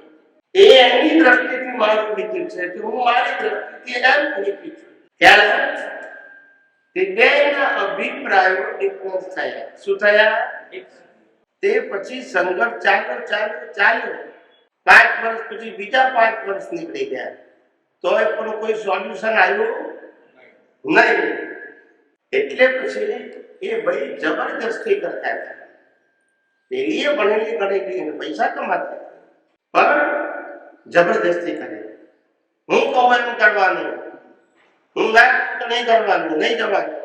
Speaker 2: એ એની દ્રષ્ટિથી મારું નીતિ છે, હું મારી દ્રષ્ટિથી એમ નીતિ છું. ત્યારે તે બેના અભિપ્રાયો ડિફરન્સ થયા. શું થયા? તે પછી સંઘર્ષ ચાલ્યો. 5 વર્ષ પછી બીજા 5 વર્ષ નીકળી ગયા, તોય પણ કોઈ સોલ્યુશન આવ્યું નહીં. એટલે પછી એ ભાઈ જબરદસ્તી કરતા હતા. પેલીએ ભણેલી ગણેલી પૈસા કમાતા, પણ જબરદસ્તી કરે. હું કહું એમ કરવાનું, હું ના કહું તો નહીં કરવાનું, નહીં જવાનું.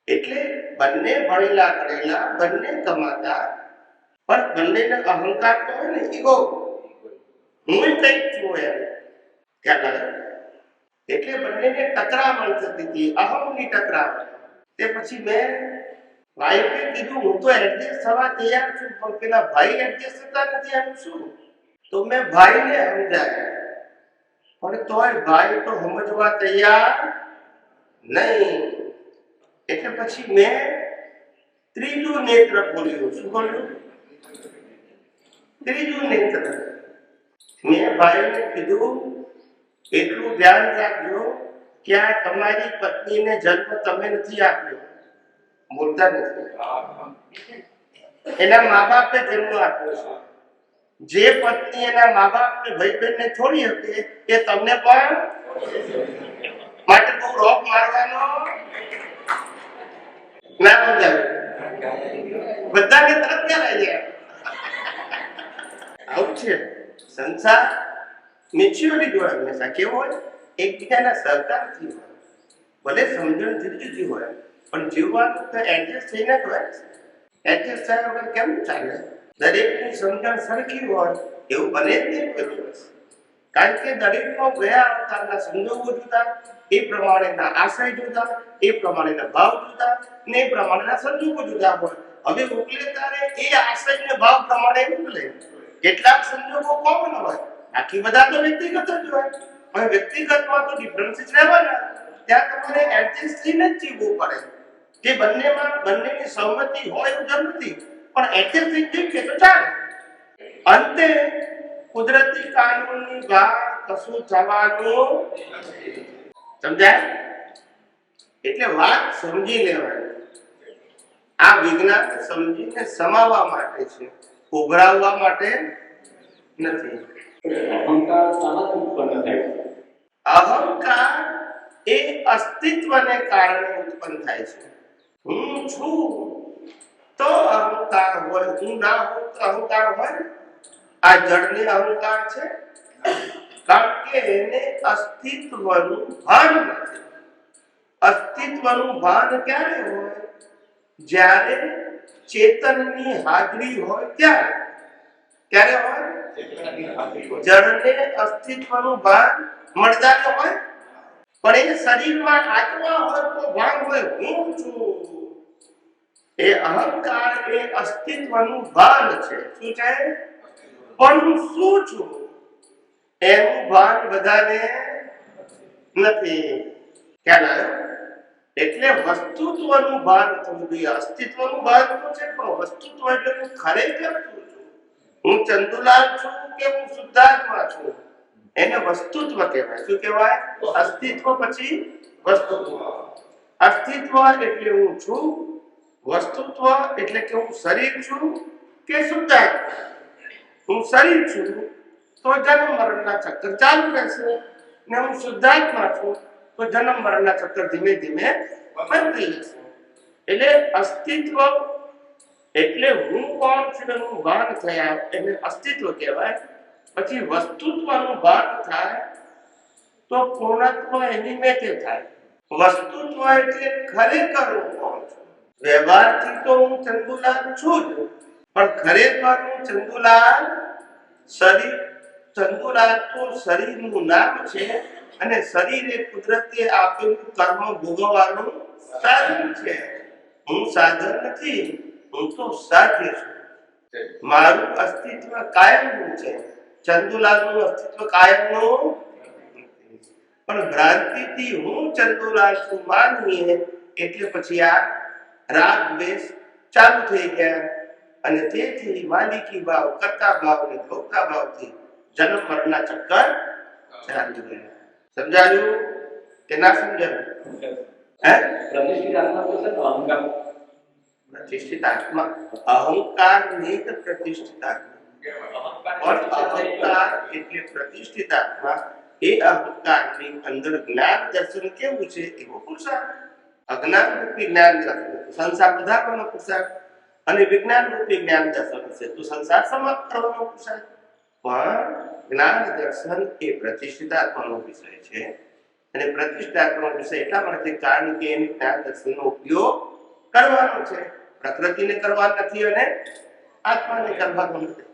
Speaker 2: એટલે બંને ભણેલા ગણેલા, બંને કમાતા, પણ બંનેને અહંકાર તો હોય ને, ઈગો. હું કઈક છું એમ ખ્યાલ. એટલે બંનેને ટકરામણ થતી હતી, અહમની ટકરામણ. તે પછી મેં ભાઈને કીધું હું તો એડજસ્ટ થવા તૈયાર છું, પણ પેલા ભાઈ એડજસ્ટ થતા નથી, એમ શું? તો મેં ભાઈને સમજાવ્યા, પણ તોય ભાઈ તો સમજવા તૈયાર નહીં. એટલે પછી મેં ત્રીજું નેત્ર ખોલ્યું. શું ખોલ્યું? ત્રીજું નેત્ર. મેં ભાઈને કીધું એટલું ધ્યાન રાખજો કે આ તમારી પત્નીને જન્મ તમે નથી આપ્યો. બોલતા નથી. એના મા બાપે જન્મ આપ્યો છે. જે પત્ની એના મા બાપને ભાઈ બહેનને છોડી શકે એ તમને પણ, માટે બહુ રોપ મારવાનો ના સમજાવે. બધાને તરત ક્યાં લઈ જાય. આવું છે સંસાર. મેચ્યોરિટી હોય હંમેશા કેવો હોય? એકબીજાના સહકારથી હોય. ભલે સમજણ જુદી જુદી હોય, પણ જીવવાનું તો એડજસ્ટ થઈને જ હોય. એડજસ્ટ થયા વગર કેમ ચાલે? દરેકની સમજણ સરખી હોય એવું બને જ નહીં કોઈ દિવસ. કારણ કે દરેકનો ગયા અવતારના સંજોગો જુદા, એ પ્રમાણેના આશય જુદા, એ પ્રમાણેના ભાવ જુદા, ને એ પ્રમાણેના સંજોગો જુદા હોય. હવે મોકલે ત્યારે એ આશય ને ભાવ પ્રમાણે મોકલે. કેટલાક સંજોગો કોમન હોય, બાકી બધા તો વ્યક્તિગત જ હોય. હવે વ્યક્તિગતમાં તો ડિફરન્સીસ રહેવાના. ત્યાં તમારે એડજસ્ટ થઈને જ જીવવું પડે. કે બંનેની સહમતિ હોય એવું જરૂર નથી, પણ એડજસ્ટ થઈ જીવીએ તો ચાલે. અંતે કુદરતી કાનૂનની બહાર કશું થવાનું સમજાય? એટલે વાત સમજી લેવાની. આ વિજ્ઞાન સમજીને સમાવવા માટે છે, ઉભરાવવા માટે નથી.
Speaker 3: અહંકાર શામાંથી ઉત્પન્ન થાય છે?
Speaker 2: અહંકાર એ અસ્તિત્વને કારણે ઉત્પન્ન થાય છે. હું છું તો અહંકાર હોય, હું ના હોઉં તો અહંકાર હોય? આ જડને અહંકાર છે, કારણ કે એને અસ્તિત્વનું ભાન નથી. અસ્તિત્વનું ભાન ક્યારે હોય? જ્યારે ચેતનની હાજરી હોય ત્યારે. ક્યારે હોય? જડને અસ્તિત્વનું ભાન મળદાને હોય, પણ એ શરીરમાં આત્મા હોય તો ભાન હોય હું છું. એ અહંકાર એ અસ્તિત્વનું ભાન છે. શું છે? પણ હું શું છું એનું ભાન બધાને નથી. ખ્યાલ આવ્યો? એટલે વસ્તુત્વનું ભાન થવું જોઈએ. અસ્તિત્વનું ભાન તો છે, પણ વસ્તુત્વ એટલે હું ખરેખર શું છું. હું ચંદુલાલ છું કે હું શુદ્ધાત્મા છું, એને વસ્તુત્વ કહેવાય. શું કહેવાય? અસ્તિત્વ પછી વસ્તુત્વ. અસ્તિત્વ એટલે હું છું, વસ્તુત્વ એટલે કે હું શરીર છું કે શુદ્ધાત્મા. હું શરીર છું તો જન્મ મરણના ચક્કર ચાલુ રહેશે, ને હું શુદ્ધાત્મા છું તો જન્મ મરણના ચક્કર ધીમે ધીમે બંધ થઈ જશે. એટલે અસ્તિત્વ એટલે હું કોણ છું એનું ભાન થયા એને અસ્તિત્વ કહેવાય. પછી વસ્તુત્વનું ભાન થાય તો પૂર્ણત્વ એની મેટે થાય. વસ્તુત્વ એટલે ખરેખર હું કોણ છું. વ્યવહારથી તો હું ચંદુલાલ છું જ, પણ ખરેખર હું ચંદુલાલ શરીર. ચંદુલાલ તો શરીરનું નામ છે, અને શરીર એ કુદરતે આપેલું કર્મ ભોગવવાનું સાધન છે. હું સાધન નથી, હું તો સાધ્ય છું. મારું અસ્તિત્વ કાયમનું છે, ચંદુલાલનું અસ્તિત્વ કાયમનું નથી. પણ ભ્રાંતિથી હું ચંદુલાલ છું માનીએ એટલે પછી આ રાગ દ્વેષ ચાલુ થઈ ગયા, અને તેથી માલિકી ભાવ, કર્તા ભાવ અને ભોગતા ભાવથી જન્મ મરણના ચક્કર ચાલી ગયા. સમજાયું કે ના સમજાયું? હે?
Speaker 3: પ્રતિષ્ઠિત આત્મા તો છે અહંકાર.
Speaker 2: પ્રતિષ્ઠિત આત્મા અહંકાર નહીં તો પ્રતિષ્ઠિત આત્મા. અહંકાર એટલે પ્રતિષ્ઠિત આત્મા. એ અહંકારની અંદર જ્ઞાન દર્શન કેવું છે એવો પુરુષાર્થ. અજ્ઞાન રૂપી જ્ઞાન દર્શન, સંસાર વધારવાનો પુરુષાર્થ, અને વિજ્ઞાન રૂપી જ્ઞાન દર્શન છે તો સંસાર સમાપ્ત કરવાનો પુરુષાર્થ. પણ જ્ઞાન દર્શન એ પ્રતિષ્ઠિત આત્માનો વિષય છે, અને પ્રતિષ્ઠિત આત્માનો વિષય એટલા માટે કારણ કે એને જ્ઞાન દર્શનનો ઉપયોગ કરવાનો છે. પ્રકૃતિને કરવાનો નથી અને આત્માને કરવાનો નથી.